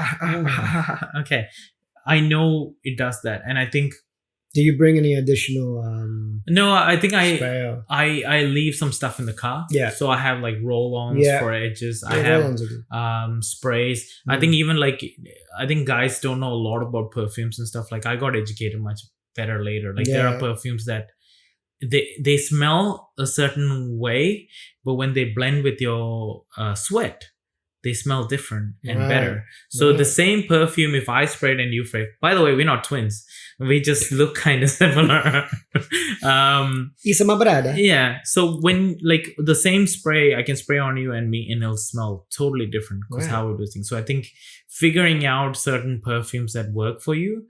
okay. I know it does that, and I think Do you bring any additional no. I think spray or- I leave some stuff in the car. Yeah. So I have like roll-ons Yeah. for edges. I Yeah, have roll-ons are good. sprays. I Mm. think even like I think guys don't know a lot about perfumes and stuff. Like I got educated much better later. Like there are Yeah. perfumes that they smell a certain way, but when they blend with your sweat, they smell different and Right. better. So the Right. same perfume, if I sprayed and you sprayed. By the way, we're not twins. We just look kind of similar. Isa mabrada. Yeah. So when like the same spray, I can spray on you and me, and it'll smell totally different because Right. how we do things. So I think figuring out certain perfumes that work for you,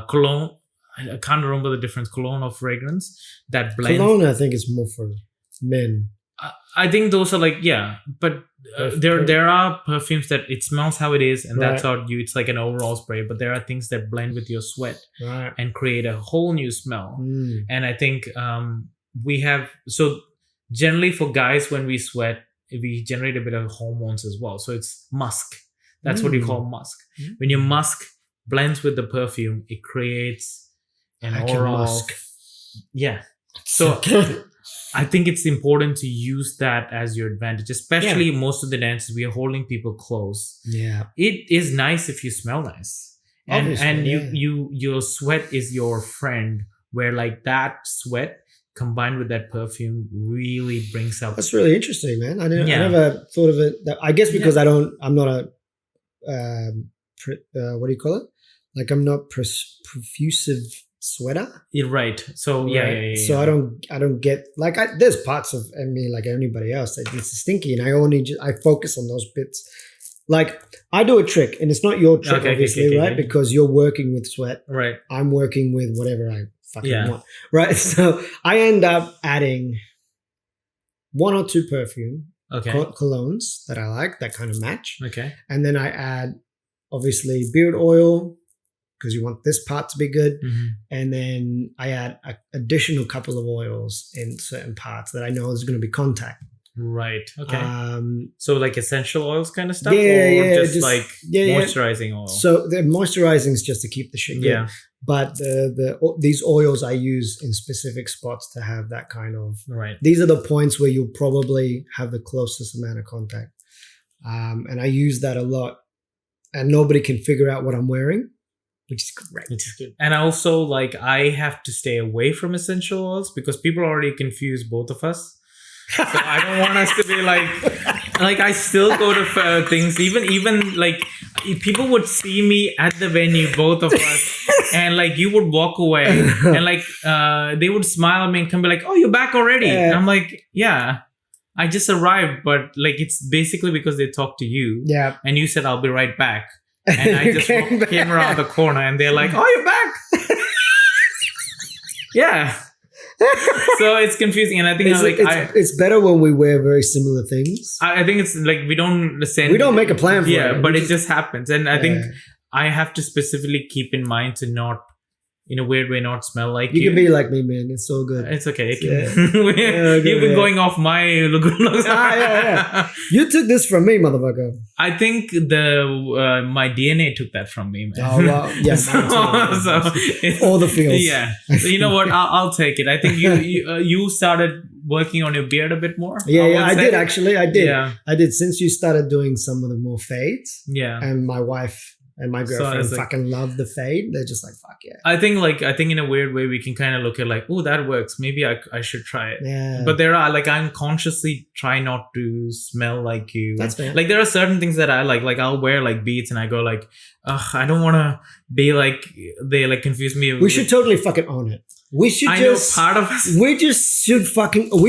cologne. I can't remember the difference. Cologne or fragrance that blends. Cologne, I think, is more for men. I think those are like but there are perfumes that it smells how it is, and that's Right. how you. It's like an overall spray, but there are things that blend with your sweat Right. and create a whole new smell. Mm. And I think we have so generally for guys when we sweat, we generate a bit of hormones as well. So it's musk. That's what you Mm. call musk. Mm. When your musk blends with the perfume, it creates an I can aura musk. of yeah. So I think it's important to use that as your advantage, especially most of the dances we are holding people close. Yeah. It is nice if you smell nice. And Obviously, and yeah. your sweat is your friend, where like that sweat combined with that perfume really brings out That's really interesting, man. I Yeah. never thought of it. I guess because I'm not a, what do you call it? Like I'm not profusive sweater. You're right. So yeah, right? yeah, yeah, So yeah. I don't get like there's parts of me like anybody else that it's stinky, and I focus on those bits. Like I do a trick, and it's not your trick, Okay, obviously, right? okay. Because you're working with sweat. Right. I'm working with whatever I fucking Yeah. want, right? So I end up adding one or two perfume Okay. colognes that I like that kind of match. Okay. And then I add obviously beard oil because you want this part to be good. Mhm. And then I add an additional couple of oils in certain parts that I know is going to be contact. Right. Okay. Um, So like essential oils kind of stuff, Yeah, or yeah, just like yeah. moisturizing oil. So the moisturizing is just to keep the shit good. Yeah. But these oils I use in specific spots to have that kind of. Right. These are the points where you'll probably have the closest amount of contact, and I use that a lot. And nobody can figure out what I'm wearing, which is great. Which is good. And also, like, I have to stay away from essential oils because people already confuse both of us. So I don't want us to be like I still go to things, even like people would see me at the venue, both of us, and like you would walk away and like they would smile at me and come be like, "Oh, you're back already?" And I'm like, "Yeah, I just arrived," but like it's basically because they talked to you, Yeah. and you said I'll be right back, and I You just came came around the corner, and they're like, "Oh, you're back." Yeah. So it's confusing, and I think it's better when we wear very similar things. I think it's like we don't make a plan for it. Yeah, but it just happens, and I think Yeah. I have to specifically keep in mind to not, in a weird way, not smell like you. You can be like me, man. It's so good. It's okay. Yeah. You've been going off my looks. Yeah. You took this from me, motherfucker. I think my DNA took that from me, man. Oh wow, yeah. All the feels. Yeah. So you know what? I'll take it. I think you started working on your beard a bit more. Yeah, I did actually. I did. Yeah. I did since you started doing some of the more fades. Yeah. And my wife and my girlfriend fucking love the fade. They're just like, fuck yeah. I think in a weird way we can kind of look at like, oh, that works. Maybe I should try it. Yeah. But there are like, I'm consciously try not to smell like you. That's fair. Like there are certain things that I like. Like I'll wear like beads and I go like, ugh, I don't want to be like, they like confuse me. We should totally fucking own it. We should part of us. We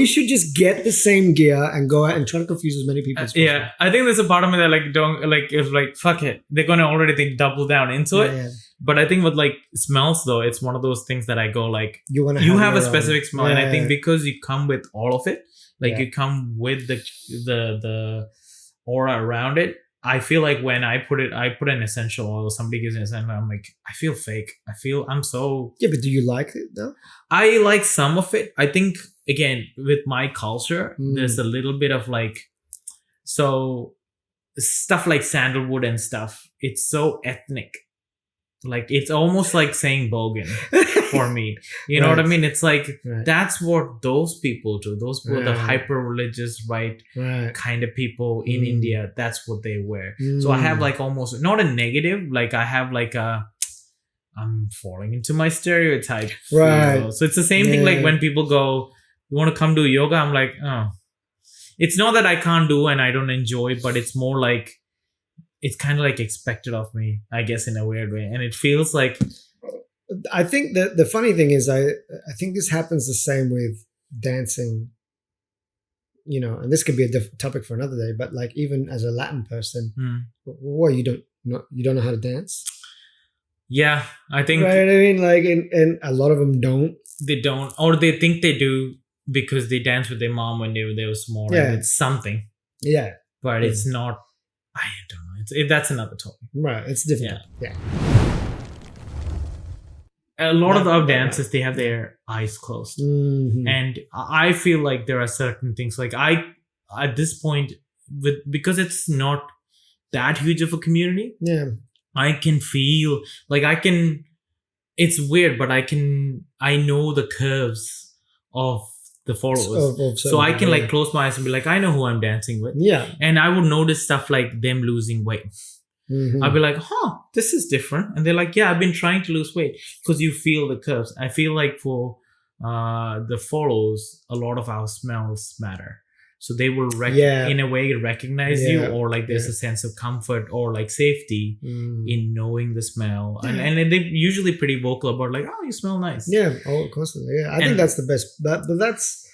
should just get the same gear and go out and try to confuse as many people as possible. Yeah, I think there's a part of me that like don't like if like fuck it, they're gonna already think double down into it. Yeah. But I think with like smells though, it's one of those things that I go like, you have a specific smell, and I think Yeah. because you come with all of it, like Yeah. you come with the aura around it. I feel like when I put an essential oil, somebody gives me an essential oil, I'm like, I feel fake. I'm so... Yeah, but do you like it though? I like some of it. I think, again, with my culture, there's a little bit of like... So, stuff like sandalwood and stuff, it's so ethnic. Like, it's almost like saying bogan for me. You know what I mean? It's like, that's what those people do. Those people, the hyper-religious, right kind of people in India, that's what they wear. So I have like almost, not a negative, like I have like I'm falling into my stereotype. Right. Feel. So it's the same thing like when people go, you want to come do yoga? I'm like, oh. It's not that I can't do and I don't enjoy, but it's more like, it's kind of like expected of me, I guess, in a weird way. And it feels like... I think that the funny thing is I think this happens the same with dancing, you know, and this could be a different topic for another day, but like even as a Latin person, what, you don't know how to dance? Yeah, I think... Right, I mean, like, and a lot of them don't. They don't, or they think they do because they danced with their mom when they were small. Yeah. And it's something. Yeah. But it's not... I don't know. That's another topic. Right. It's different. Yeah. A lot of the dances, they have their eyes closed. Mm-hmm. And I feel like there are certain things like at this point, because it's not that huge of a community. Yeah. I can feel like it's weird, but I know the curves of the followers. So I can like close my eyes and be like, I know who I'm dancing with. Yeah. And I would notice stuff like them losing weight. Mm-hmm. I'll be like, this is different. And they're like, yeah, I've been trying to lose weight, because you feel the curves. I feel like for the follows, a lot of our smells matter. So they will in a way recognize you, or like there's a sense of comfort or like safety in knowing the smell. And they're usually pretty vocal about like, oh, you smell nice. Yeah, constantly. Yeah, I think that's the best. But that's,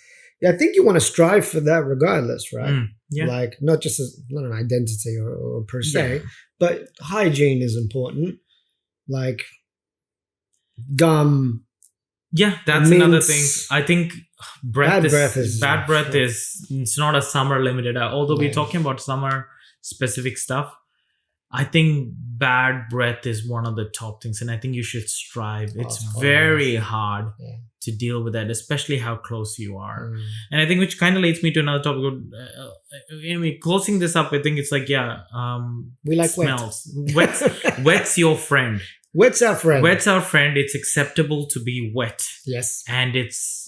I think you want to strive for that regardless, right? Yeah. Like not an identity or per se, but hygiene is important. Like gum. Yeah, that's mints. another thing. I think breath Bad breath is- bad breath is it's not a summer limited. Although we're Yeah. talking about summer specific stuff, I think bad breath is one of the top things, and I think you should strive. It's Of course. very hard Yeah. to deal with that, especially how close you are. Mm. And I think which kind of leads me to another topic. Anyway, closing this up, I think it's like We like wet. smells. Wet's your friend. Wet's our friend. Wet's our friend. It's acceptable to be wet, Yes. and it's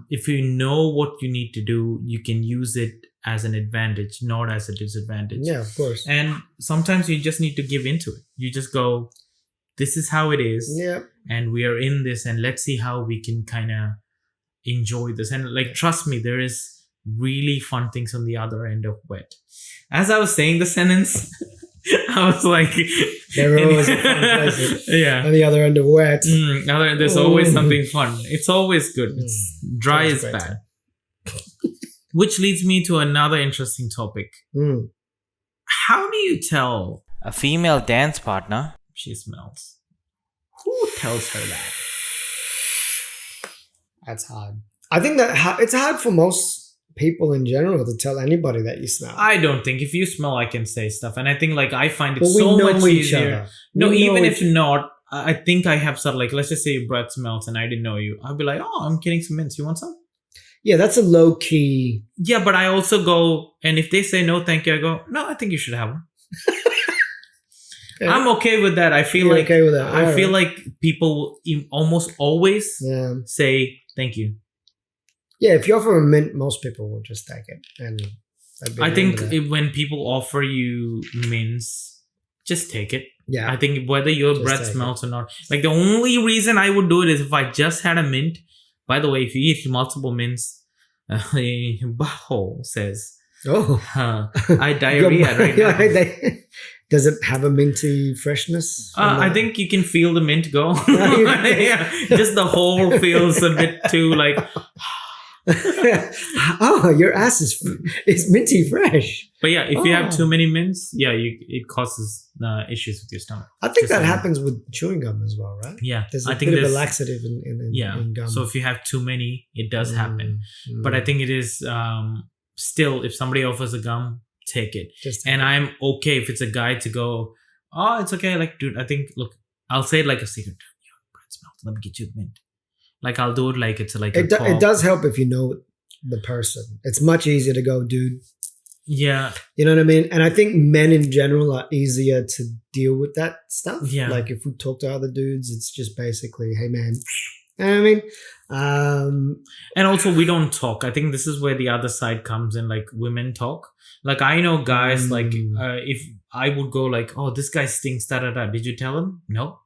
if you know what you need to do, you can use it as an advantage, not as a disadvantage. Yeah, of course. And sometimes you just need to give into it. You just go, this is how it is, Yeah. and we are in this, and let's see how we can kind of enjoy this. And like, trust me, there is really fun things on the other end of wet. As I was saying the sentence, I was like, There are always a fun place yeah. on the other end of wet. There's always something fun. It's always good. It's dry Sounds is great. bad. Which leads me to another interesting topic. Mm. How do you tell A female dance partner. she smells? Who tells her that? That's hard. I think that it's hard for most people in general to tell anybody that you smell. I don't think if you smell, I can say stuff, and I think like I find it But we so know much each easier. other. No, We know even each- if not, I think I have sort of like, let's just say your breath smells and I didn't know you. I'll be like, oh, I'm getting some mints. You want some? Yeah, that's a low key. Yeah, but I also go, and if they say no, thank you, I go, no, I think you should have one. I'm okay with that. I feel You're like okay with that. I feel Alright. like people almost always Yeah. say thank you. Yeah, if you offer a mint, most people will just take it. And that'd be I the think end of that. when people offer you mints, just take it. Yeah. I think whether your Just breath take smells or not. Like the only reason I would do it is if I just had a mint. By the way, if you eat multiple mints, Baho says, Oh. I diarrhea right now. Does it have a minty freshness? I think you can feel the mint go. you Yeah, just the whole feels a bit too like. Oh, your ass is minty fresh. But yeah, if you have Oh. too many mints, yeah, it causes issues with your stomach. I think Just that saying. happens with chewing gum as well, right? Yeah, There's I a think bit of a there's laxative in gum. So if you have too many, it does happen. Mm, But I think it is still, if somebody offers a gum, take it. just And I'm okay if it's a guy to go, oh, it's okay. Like, dude, I think, look, I'll say it like a secret. Your breath smells. Let me get you the mint. Like, I'll do it like it's like a call. it does help if you know the person. It's much easier to go, dude. Yeah. You know what I mean? And I think men in general are easier to deal with that stuff. Yeah. Like if we talk to other dudes, it's just basically, hey man. You know what I mean? And also, we don't talk. I think this is where the other side comes in. Like, women talk. Like, I know guys, like, if I would go like, oh, this guy stinks, da-da-da. Did you tell him? No.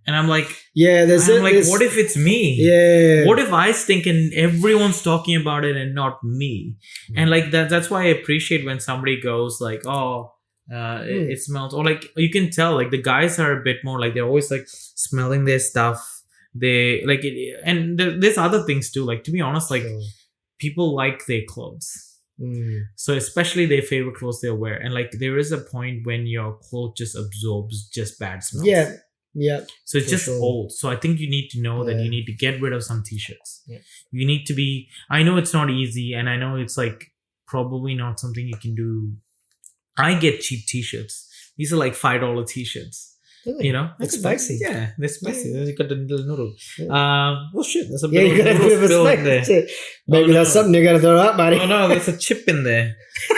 And I'm like, yeah, what if it's me? Yeah. What if I stink and everyone's talking about it and not me? And like that's why I appreciate when somebody goes like, oh, it smells, or like you can tell like the guys are a bit more like they're always like smelling their stuff. They like it, and there's other things too. Like to be honest, like people like their clothes. So especially their favorite clothes they wear, and like there is a point when your clothes just absorbs just bad smells. Yeah. So it's For just sure. old. So I think you need to know that Yeah. you need to get rid of some t-shirts. Yeah. You need to be, I know it's not easy, and I know it's like probably not something you can do. I get cheap t-shirts. These are like $5 t-shirts. Really? You know? It's I can buy- spicy. Yeah, they're spicy. Yeah. You got the little noodle. Yeah. Oh shit, there's a Yeah, bit you got a of bit of a spill in there. spice. Maybe Oh, that's no. something you got to throw out, buddy. Oh no, there's a chip in there.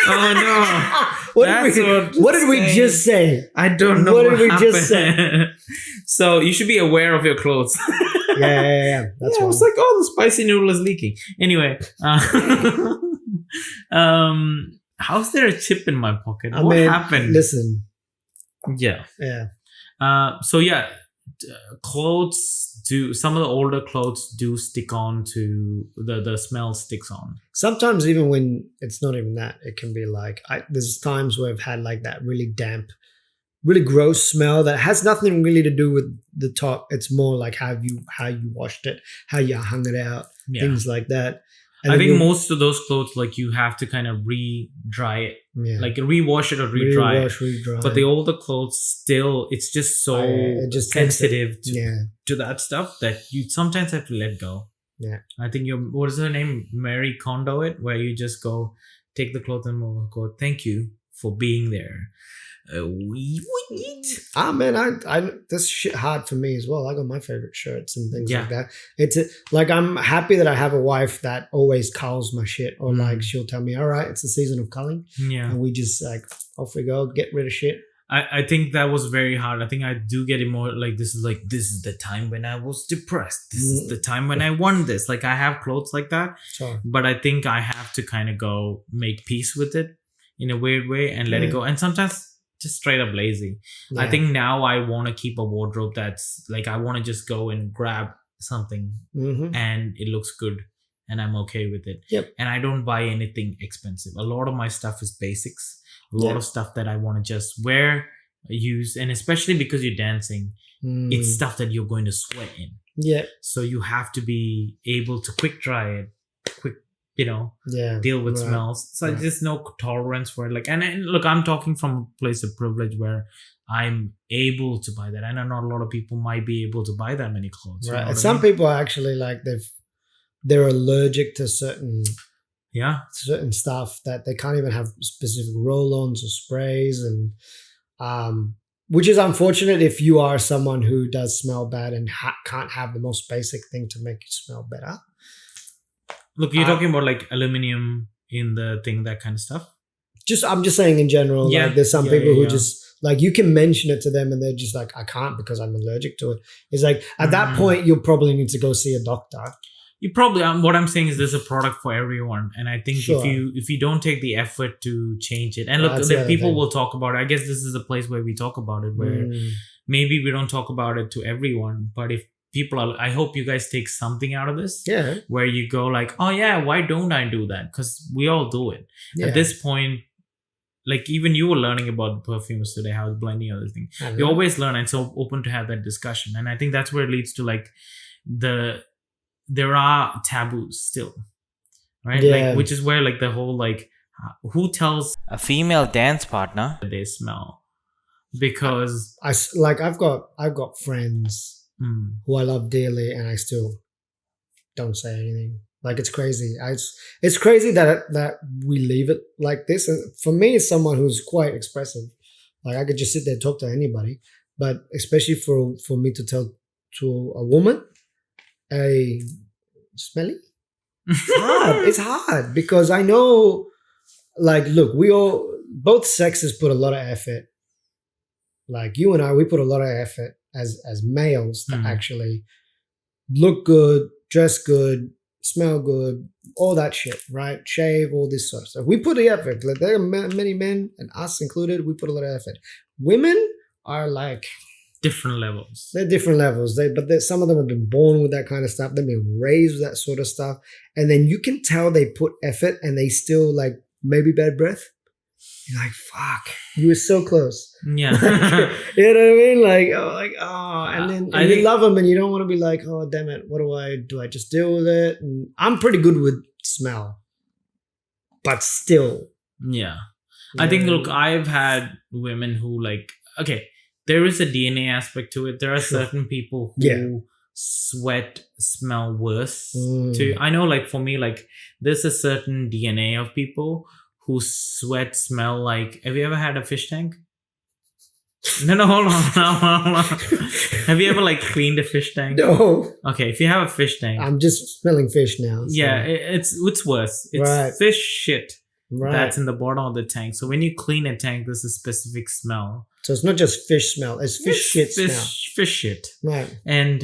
Oh no. what That's what did we saying. just say? I don't know What what, did we happened. just say? So you should be aware of your clothes. Yeah. That's I wrong. was like, oh, the spicy noodle is leaking. Anyway, how's there a chip in my pocket? I What mean, happened? Listen. Yeah. Yeah. So yeah, clothes do. Some of the older clothes do stick on to the smell sticks on. Sometimes even when it's not even that, it can be like there's times where I've had like that really damp, really gross smell that has nothing really to do with the top. It's more like how you washed it, how you hung it out, Yeah. things like that. And I then think you- most of those clothes, like you have to kind of re-dry it, yeah. like re-wash it or re-dry it. Rewash, re-dry. But the older clothes still, it's just so it just takes sensitive yeah. to that stuff that you sometimes have to let go. Yeah. I think what is her name? Mary Kondo it, where you just go take the cloth and go, thank you for being there. Man, I this shit hard for me as well. I got my favorite shirts and things Yeah. like that. It's like I'm happy that I have a wife that always culls my shit, or like she'll tell me, all right, it's the season of culling, Yeah. and we just like off we go, get rid of shit. I think that was very hard. I think I do get it more like this is the time when I was depressed. This is the time when I won this. Like I have clothes like that, So but I think I have to kind of go make peace with it in a weird way and let it go. And sometimes just straight up lazy. yeah. I think now I want to keep a wardrobe that's like I want to just go and grab something and it looks good and I'm okay with it. Yep. And I don't buy anything expensive. A lot of my stuff is basics. A lot of stuff that I want to just wear, use, and especially because you're dancing, it's stuff that you're going to sweat in. Yeah. So you have to be able to quick dry it, quick, Yeah. deal with smells. So there's no tolerance for it. Like, and look, I'm talking from a place of privilege where I'm able to buy that. I know not a lot of people might be able to buy that many clothes. Right. And some people are actually like they're allergic to certain stuff that they can't even have specific roll-ons or sprays, and which is unfortunate if you are someone who does smell bad and can't have the most basic thing to make you smell better. Look, you're talking about like aluminum in the thing, that kind of stuff. I'm just saying in general. Yeah. Like there's some people who just like you can mention it to them and they're just like, I can't because I'm allergic to it. It's like at that point you'll probably need to go see a doctor. You probably what I'm saying is there's a product for everyone, and I think if you don't take the effort to change it, and look, the people will talk about it. I guess this is a place where we talk about it, where maybe we don't talk about it to everyone, but if people are, I hope you guys take something out of this, where you go like, oh yeah, why don't I do that? Because we all do it at this point. Like even you were learning about the perfumes today, how it's blending other things. You always learn, and so open to have that discussion, and I think that's where it leads to like there are taboos still, right? Like, which is where like the whole like who tells A female dance partner. they smell, because I've got friends who I love dearly and I still don't say anything. Like it's crazy. It's crazy that we leave it like this. And for me, as someone who's quite expressive, like I could just sit there and talk to anybody, but especially for me to tell to a woman, a smelly, it's hard because I know, like, look, both sexes put a lot of effort. Like you and I, we put a lot of effort as males to actually look good, dress good, smell good, all that shit, right? Shave, all this sort of stuff. We put the effort. Like there are many men, and us included, we put a lot of effort. Women are like different levels. They're different levels. But some of them have been born with that kind of stuff. They've been raised with that sort of stuff. And then you can tell they put effort and they still like maybe bad breath. You're like, fuck, you were so close. Yeah. You know what I mean? And then you love them and you don't want to be like, oh, damn it, what do I just deal with it? And I'm pretty good with smell. But still. Yeah. I think, look, I've had women who like, okay, there is a DNA aspect to it. There are certain people who sweat smell worse too. I know, like for me, like there's a certain DNA of people who sweat smell like. Have you ever had a fish tank? No, hold on. Have you ever like cleaned a fish tank? No. Okay, if you have a fish tank, I'm just smelling fish now. So. Yeah, it's worse. It's fish shit that's in the bottom of the tank. So when you clean a tank, there's a specific smell. So it's not just fish smell; it's fish shit smell. Fish shit. Right. And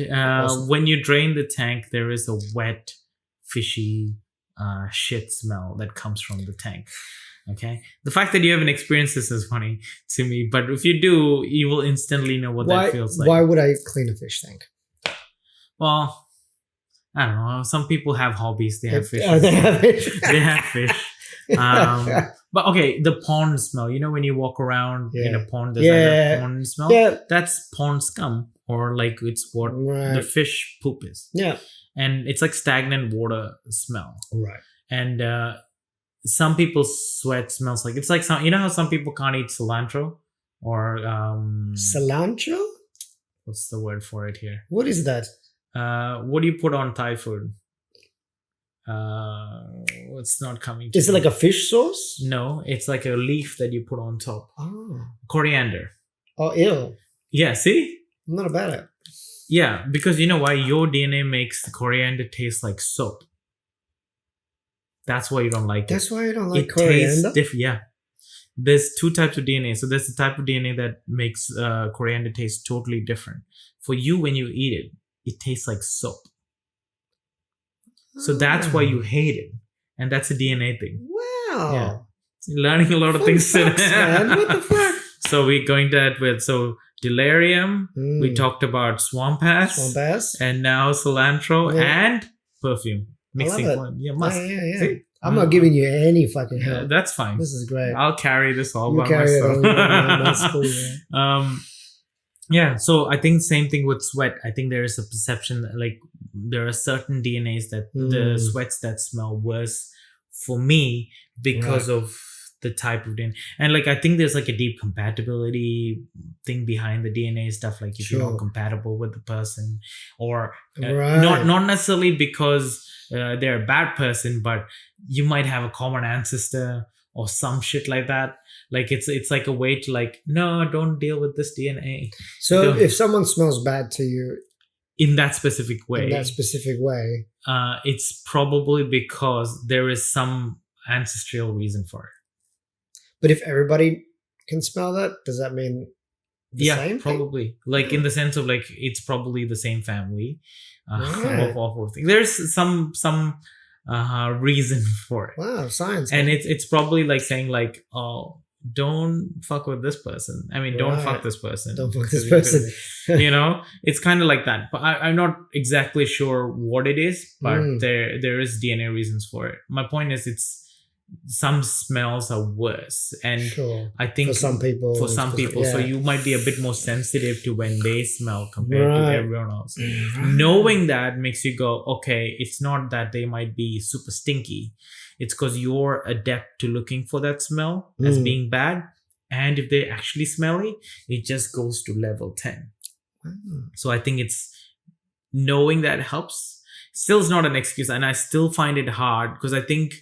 when you drain the tank, there is a wet, fishy shit smell that comes from the tank. Okay. The fact that you haven't experienced this is funny to me, but if you do, you will instantly know what that feels like. Why would I clean a fish tank? Well, I don't know. Some people have hobbies. They have fish. They have fish. They have fish. But okay, the pond smell. You know when you walk around in a pond, there's like a pond smell? Yeah. That's pond scum, or like it's what the fish poop is. Yeah. And it's like stagnant water smell. Right. And some people's sweat smells like, it's like some, you know how some people can't eat cilantro or cilantro? What's the word for it here? What is that? What do you put on Thai food? It's not coming to Is it me. like a fish sauce? No, it's like a leaf that you put on top. Oh. Coriander. Oh, ew. Yeah, see? I'm not about it. Yeah, because you know why? Your DNA makes the coriander taste like soap. That's why you don't like it. That's why I don't like It coriander. tastes different. Yeah. There's two types of DNA. So there's the type of DNA that makes coriander taste totally different. For you, when you eat it, it tastes like soap. So that's why you hate it. And that's a DNA thing. Wow. Yeah. Learning a lot of Fun things today. facts, man. What the fuck? So we're going that with delirium. We Mm. talked about swamp ass. Swamp ass. And now cilantro Yeah. and perfume. Mixing it. one. Yeah, must. Yeah. See? I'm not giving you any fucking Yeah, help. that's fine. This is great. I'll carry this all You by carry it myself. on. Yeah, that's cool, yeah. Yeah, so I think same thing with sweat. I think there is a perception that, like, there are certain DNAs that the sweats that smell worse for me because of the type of DNA. And like I think there's like a deep compatibility thing behind the DNA stuff. Like if you're not compatible with the person, or not necessarily because they're a bad person, but you might have a common ancestor or some shit like that. Like it's like a way to like, no, don't deal with this DNA. So if someone smells bad to you in that specific way, it's probably because there is some ancestral reason for it. But if everybody can smell that, does that mean the same probably thing? Like in the sense of like it's probably the same family of things. There's some reason for it. Wow, science. And it's probably like saying like, oh, don't fuck with this person. I mean, don't fuck this person. Don't fuck this person. You know, it's kind of like that. But I'm not exactly sure what it is, but there is DNA reasons for it. My point is some smells are worse, and I think for some people, so you might be a bit more sensitive to when they smell compared to everyone else. Knowing that makes you go, okay, it's not that they might be super stinky, it's because you're adept to looking for that smell as being bad, and if they're actually smelly, it just goes to level 10. So I think it's knowing that helps. Still is not an excuse, and I still find it hard because I think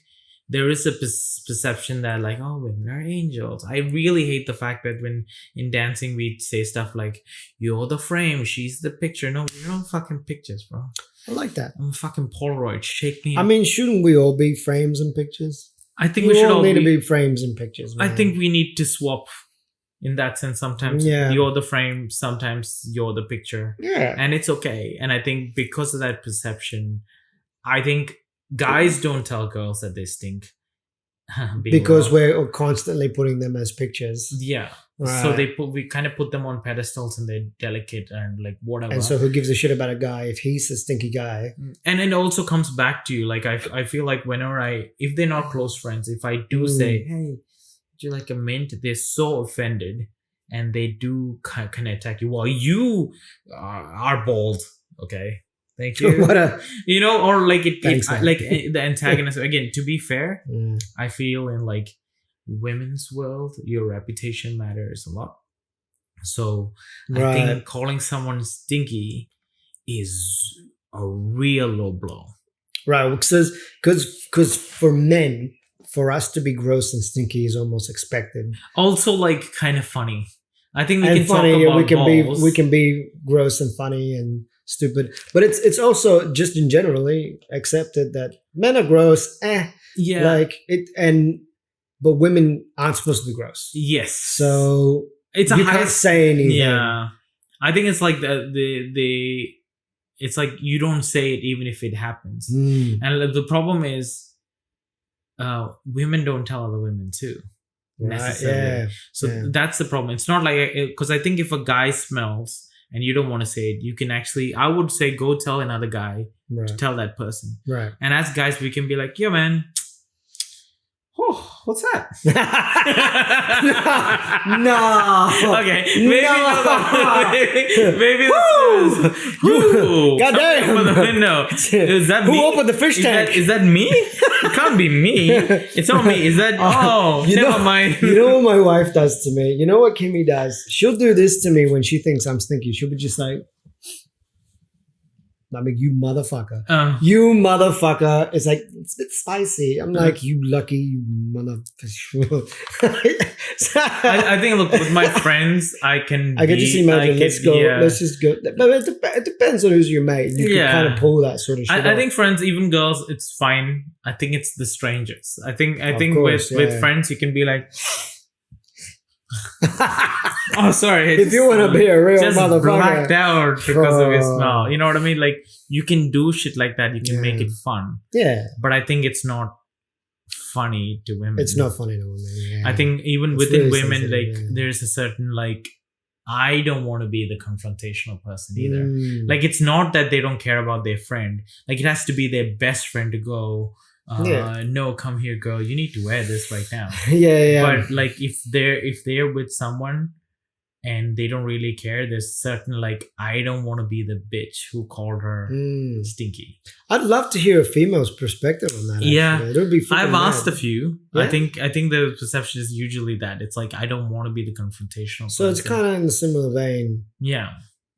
there is a perception that like, oh, women are angels. I really hate the fact that when in dancing we say stuff like, you're the frame, she's the picture. No, you're not fucking pictures, bro. I like that. I'm a fucking Polaroid. Shake me. I mean, shouldn't we all be frames and pictures? I think we should all need to be frames and pictures. Man. I think we need to swap in that sense. Sometimes you're the frame, sometimes you're the picture. Yeah. And it's okay. And I think because of that perception, I think guys don't tell girls that they stink. Because we're constantly putting them as pictures. Yeah. Right. So we kind of put them on pedestals and they're delicate and like whatever. And so who gives a shit about a guy if he's a stinky guy? And it also comes back to you. Like I feel like whenever if they're not close friends, if I do say, hey, would you like a mint? They're so offended and they do kind of attack you. Well, you are bald. Okay. Thank you. Or like like the antagonist. Again, to be fair, I feel in like women's world, your reputation matters a lot. So I think calling someone stinky is a real low blow. Right. Because for men, for us to be gross and stinky is almost expected. Also, like kind of funny. I think we can talk about we can be gross and funny and stupid, but it's also just in generally accepted that men are gross. But women aren't supposed to be gross. Yes. So it's you can't say anything. Yeah, I think it's like it's like you don't say it even if it happens. And the problem is, women don't tell other women too. Necessarily. So that's the problem. It's not like, because I think if a guy smells and you don't want to say it, you can actually, I would say, go tell another guy to tell that person. Right. And as guys, we can be like, yo, man, what's that? No. Okay. Maybe goddamn. The window. Is that Who me? opened the fish tank? Is that me? It can't be me. It's not me. Is that? Never mind. You know what my wife does to me? You know what Kimmy does? She'll do this to me when she thinks I'm stinky. She'll be just like, I mean, you motherfucker. Uh, You motherfucker. It's like, it's a bit spicy. I'm like, you lucky you motherfucker. I think, look, with my friends, I can. I can just imagine. Let's go. Yeah. Let's just go. But it depends on who's your mate. You Yeah. can kind of pull that sort of shit I off. think friends, even girls, it's fine. I think it's the strangers. I think course, with yeah. friends, you can be like, oh, sorry. If you want to be a real just motherfucker. blacked out because of his Oh. smell. You know what I mean? Like, you can do shit like that. You can Yeah. make it fun. Yeah. But I think it's not funny to women. It's not funny to women. Yeah. I think even It's within really women, sensitive, like, yeah. there's a certain, like, I don't want to be the confrontational person either. Mm. Like, it's not that they don't care about their friend. Like, it has to be their best friend to go, Yeah. no, come here, girl. You need to wear this right now. yeah. But like, if they're with someone and they don't really care, there's certain, like, I don't want to be the bitch who called her Mm. stinky. I'd love to hear a female's perspective on that. Yeah. actually. It would be. I've freaking asked a mad. few. Yeah? I think the perception is usually that it's like, I don't want to be the confrontational So it's person. kind of in a similar vein. Yeah.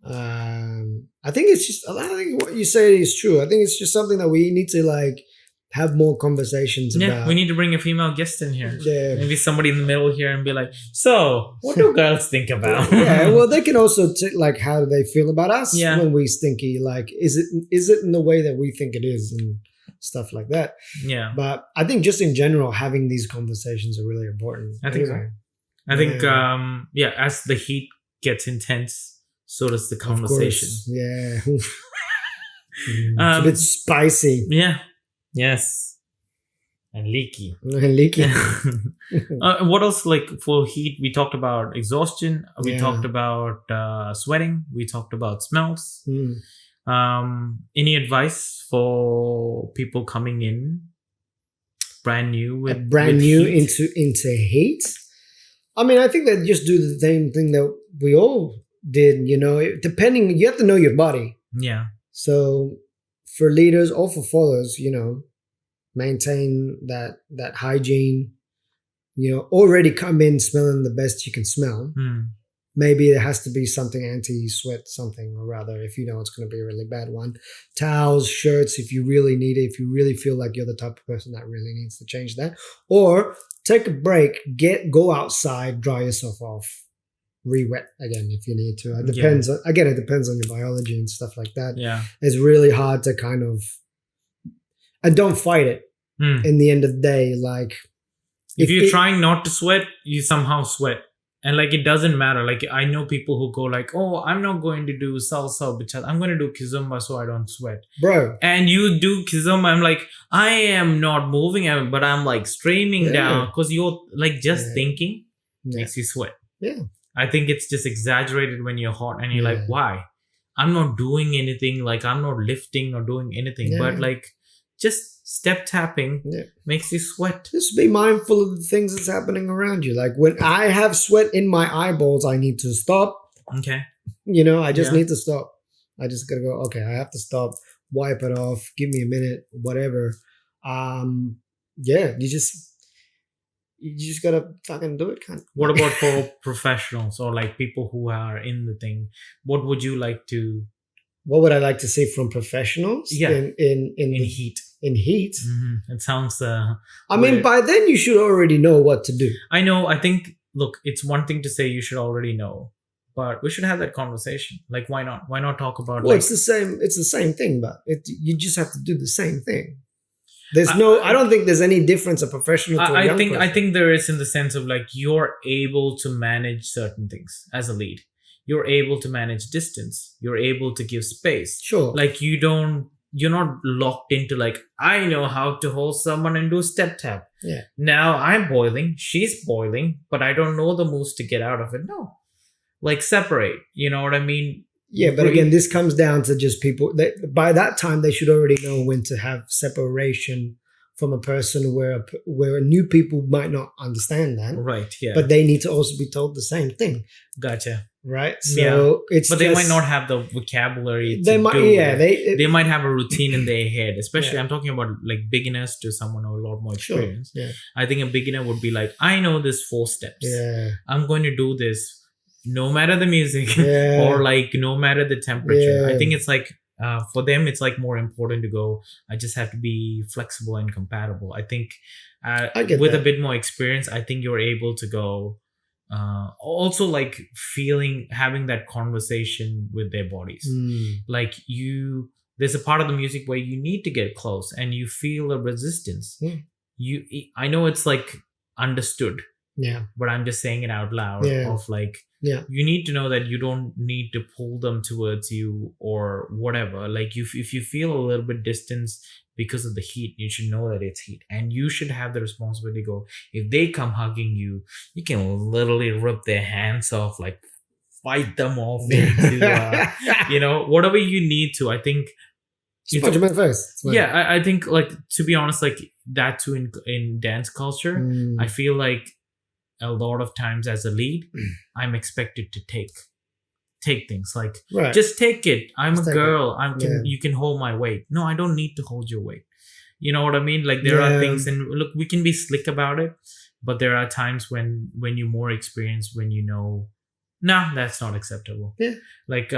I think it's just. I think what you say is true. I think it's just something that we need to like have more conversations Yeah, about. we need to bring a female guest in here. Yeah. Maybe somebody in the middle here and be like, so, what do girls think about? Yeah, well, they can also like how do they feel about us Yeah. when we stinky? Like, is it in the way that we think it is and stuff like that? Yeah. But I think just in general, having these conversations are really important. I think so. Anyway, I think, Yeah. as the heat gets intense, so does the of conversation. course, yeah. It's a Um, bit spicy Yeah. Yes. And leaky. and leaky. What else? Like, for heat, we talked about exhaustion. We Yeah. talked about sweating. We talked about smells. Mm. Any advice for people coming in brand new with Brand with new heat? into heat. I mean, I think that just do the same thing that we all did. You know, depending, you have to know your body. Yeah. So for leaders or for followers, you know, maintain that hygiene. You know, already come in smelling the best you can smell. Hmm. Maybe it has to be something anti-sweat, something or rather, if you know it's going to be a really bad one. Towels, shirts, if you really need it, if you really feel like you're the type of person that really needs to change that. Or take a break, go outside, dry yourself off, re-wet again if you need to. It depends. Again, it depends on your biology and stuff like that. Yeah. It's really hard to kind of, and don't fight it. Hmm. In the end of the day, like If you're it- trying not to sweat, you somehow sweat. And like, it doesn't matter. Like, I know people who go like, oh, I'm not going to do salsa, because I'm going to do kizomba so I don't sweat. bro, And you do kizomba, I'm like, I am not moving, but I'm like streaming Yeah. down, because you're like just Yeah. thinking yeah. makes you sweat. Yeah. I think it's just exaggerated when you're hot and you're like, Yeah. why? I'm not doing anything. Like, I'm not lifting or doing anything, Yeah. but like, just step tapping Yeah. makes you sweat. Just be mindful of the things that's happening around you. Like when I have sweat in my eyeballs, I need to stop. Okay. You know, I just Yeah. need to stop. I just gotta go, okay, I have to stop, wipe it off, give me a minute, whatever. Yeah, you just gotta fucking do it, kind of. What about for professionals or like people who are in the thing? What would you like to What would I like to see from professionals? Yeah. In heat? in heat. It sounds. I mean, Weird. by then you should already know what to do. I know. I think. Look, it's one thing to say you should already know, but we should have that conversation. Like, why not? Why not talk about Well, like? it's the same. It's the same thing, but you just have to do the same thing. There's I- I don't think there's any difference a professional to a I young think person. I think there is, in the sense of like, you're able to manage certain things as a lead. You're able to manage distance. You're able to give space. Sure. Like, you're not locked into like, I know how to hold someone and do step tap. Yeah. Now I'm boiling, she's boiling, but I don't know the moves to get out of it. No. Like, separate. You know what I mean? Yeah, but again, this comes down to just people. By that time, they should already know when to have separation from a person where new people might not understand that. Right. Yeah. But they need to also be told the same thing, Gotcha. right? So it's But they might just- not have the vocabulary. They to might, do yeah. it. They might have a routine in their head, especially Yeah. I'm talking about like beginners to someone who a lot more Sure. experience. Yeah. I think a beginner would be like, I know this 4 steps. Yeah. I'm going to do this no matter the music Yeah. or like no matter the temperature. Yeah. I think it's like For them, it's like more important to go. I just have to be flexible and compatible. I think I get with a that. bit more experience, I think you're able to go. Also, like having that conversation with their bodies. Like there's a part of the music where you need to get close and you feel a resistance. I know it's like understood, Yeah. but I'm just saying it out loud. Yeah. Of like, Yeah. you need to know that you don't need to pull them towards you or whatever. Like if you feel a little bit distance because of the heat, you should know that it's heat, and you should have the responsibility to go. If they come hugging you, you can literally rip their hands off, like fight them off into whatever you need to. I think Just punch him in the face. It's fine. yeah, I think, like, to be honest, like that too in dance culture, I feel like a lot of times as a lead, I'm expected to take things like, Right. just take it. I'm Just a take girl. Yeah. You can hold my weight. No, I don't need to hold your weight. You know what I mean? Like there are Yeah. things, and look, we can be slick about it, but there are times when you're more experienced, when you know, nah, that's not acceptable. Yeah. Like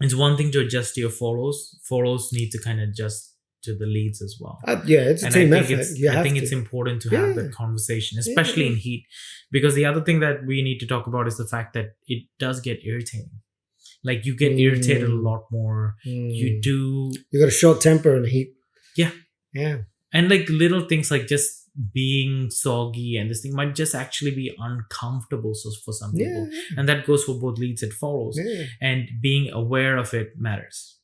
it's one thing to adjust to your follows. Follows need to kind of adjust to the leads as well. Yeah, it's a And team I think effort. I think it's important to have that conversation, especially in heat, because the other thing that we need to talk about is the fact that it does get irritating. Like you get irritated a lot more. You do. You got a short temper and heat. Yeah. Yeah. And like little things like just being soggy, and this thing might just actually be uncomfortable for some people. Yeah. And that goes for both leads and follows. Yeah. And being aware of it matters.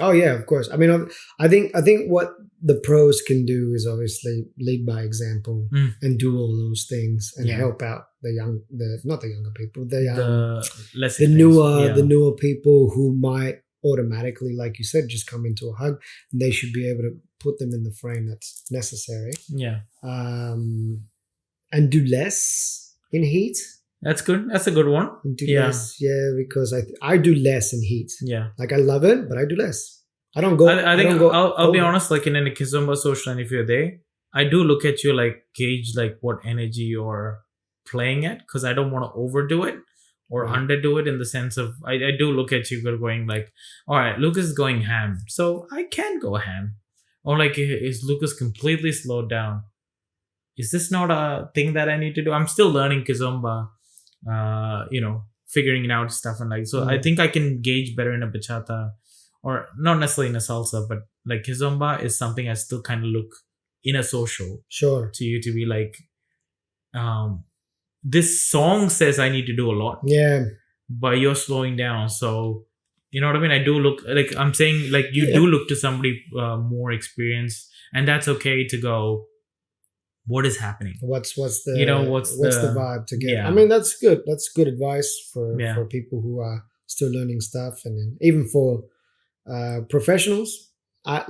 Oh yeah, of course. I mean, I think what the pros can do is obviously lead by example and do all those things and help out not the younger people, The less the experienced, newer people who might automatically, like you said, just come into a hug. And they should be able to put them in the frame that's necessary. Yeah. And do less in heat. That's good. That's a good one. Do less, because I do less in heat. Yeah. Like I love it, but I do less. I don't go. I think I'll be over. honest. Like in a Kizomba social, and if you're there, I do look at you, like gauge like what energy you're playing at, because I don't want to overdo it or underdo it, in the sense of I do look at you going like, all right, Lucas is going ham, so I can go ham. Or like, is Lucas completely slowed down? Is this not a thing that I need to do? I'm still learning Kizomba. Figuring it out stuff, and like, so I think I can gauge better in a bachata, or not necessarily in a salsa, but like kizomba is something I still kind of look in a social to you to be like, this song says I need to do a lot, but you're slowing down, so you know what I mean. I do look, like I'm saying, like you do look to somebody more experienced, and that's okay to go, what is happening? What's the what's the vibe to get? Yeah. I mean, that's good. That's good advice for people who are still learning stuff, and then even for professionals. I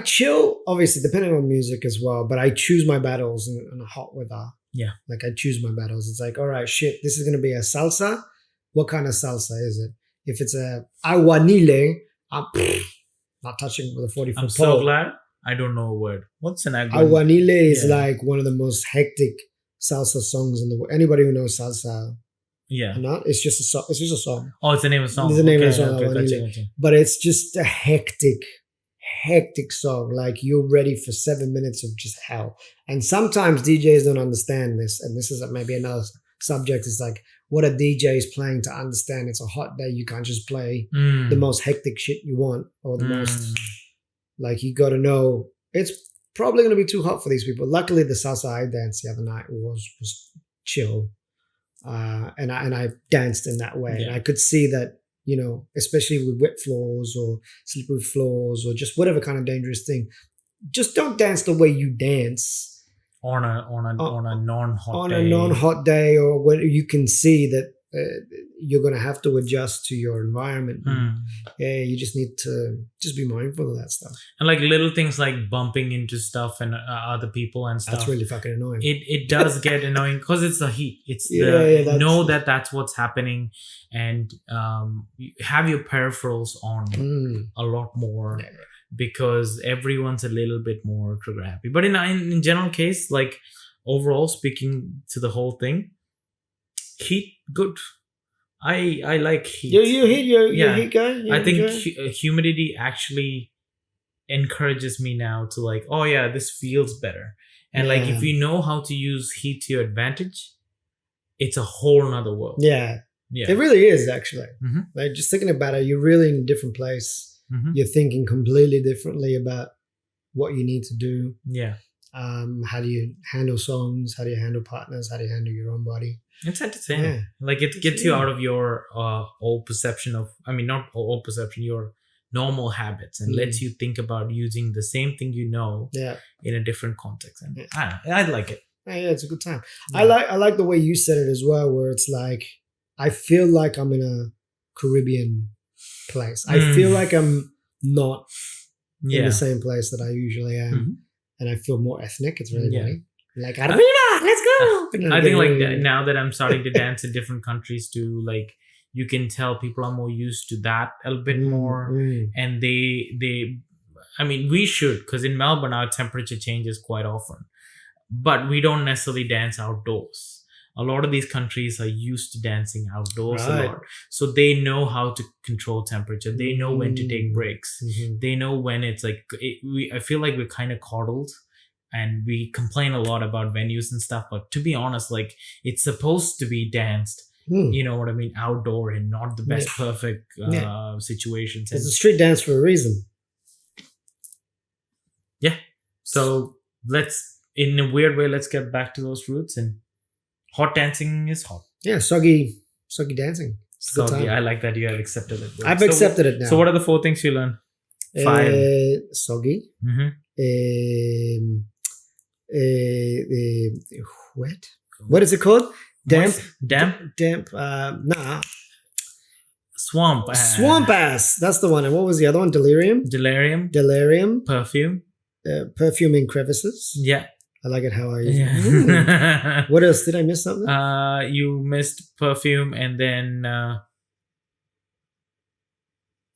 chill, obviously depending on music as well, but I choose my battles in hot weather. Yeah, like I choose my battles. It's like, all right, shit, this is gonna be a salsa. What kind of salsa is it? If it's a aguanile, I'm not touching with a 40-foot pole. I'm so glad I don't know a word. What's an aguanile? Is like one of the most hectic salsa songs in the world. Anybody who knows salsa, not, it's just a song. It's just a song. Oh, it's the name of the song. It's the name of the song. Gotcha. But it's just a hectic song. Like you're ready for 7 minutes of just hell. And sometimes DJs don't understand this, and this is maybe another subject. Is like what a DJ is playing to understand. It's a hot day. You can't just play the most hectic shit you want, or the most. Like you got to know it's probably going to be too hot for these people. Luckily, the salsa I danced the other night was chill, and I danced in that way, and I could see that, especially with wet floors or slippery floors or just whatever kind of dangerous thing, just don't dance the way you dance on a non-hot day. On a non-hot day, or when you can see that. You're going to have to adjust to your environment. You just need to just be mindful of that stuff. And like little things like bumping into stuff and other people and stuff. That's really fucking annoying. It does get annoying because it's the heat. It's know that that's what's happening, and have your peripherals on a lot more, because everyone's a little bit more trigger happy. But in general case, like overall speaking to the whole thing, heat good. I like heat. You heat your Yeah. heat guy. You I think enjoy? humidity actually encourages me now to like, oh yeah, this feels better. And like if Yeah. you know how to use heat to your advantage, it's a whole nother world. Yeah, Yeah. it really is actually. Mhm. Like just thinking about it, you're really in a different place. Mhm. You're thinking completely differently about what you need to do. Yeah. How do you handle songs? How do you handle partners? How do you handle your own body? It's entertaining. Yeah. Like it gets you out of your old perception of, I mean, not old perception, your normal habits, and lets you think about using the same thing you know Yeah, in a different context. And Yeah. I don't know, I like it. yeah, it's a good time. Yeah. I like the way you said it as well, where it's like I feel like I'm in a Caribbean place. I feel like I'm not in Yeah. the same place that I usually am, Mhm. and I feel more ethnic. It's really Yeah. funny. Like Arvina, let's go. I think like now that I'm starting to dance in different countries too, like you can tell people are more used to that a little bit more, and they I mean we should, because in Melbourne our temperature changes quite often, but we don't necessarily dance outdoors. A lot of these countries are used to dancing outdoors a Right. lot, so they know how to control temperature. They know when to take breaks. They know when it's like I feel like we're kind of coddled, and we complain a lot about venues and stuff, but to be honest, like it's supposed to be danced, you know what I mean, outdoor, and not the best perfect situations. And It's a street dance for a reason. so let's, in a weird way, let's get back to those roots. And hot dancing is hot. Yeah, soggy dancing. It's a good Soggy. time. I like that you have accepted it. I've So- accepted it now. So what are the 4 things you learn? 5. Soggy. Mm-hmm. Wet. What is it called? Damp. Damp. Nah. Swamp. Swamp ass. That's the one. And what was the other one? Delirium. Delirium. Delirium. Perfume. Perfume in crevices. Yeah. I like it how I use it. Yeah. What else? Did I miss something? You missed perfume, and then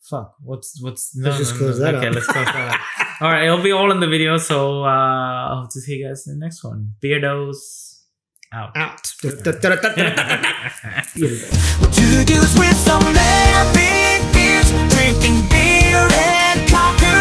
fuck. What's no, Let's just no, close no. that Okay, up. let's close that up. All right, it'll be all in the video. So I hope to see you guys in the next one. Beardos out. Out. Two dudes with some big beers, drinking beer and cocktails.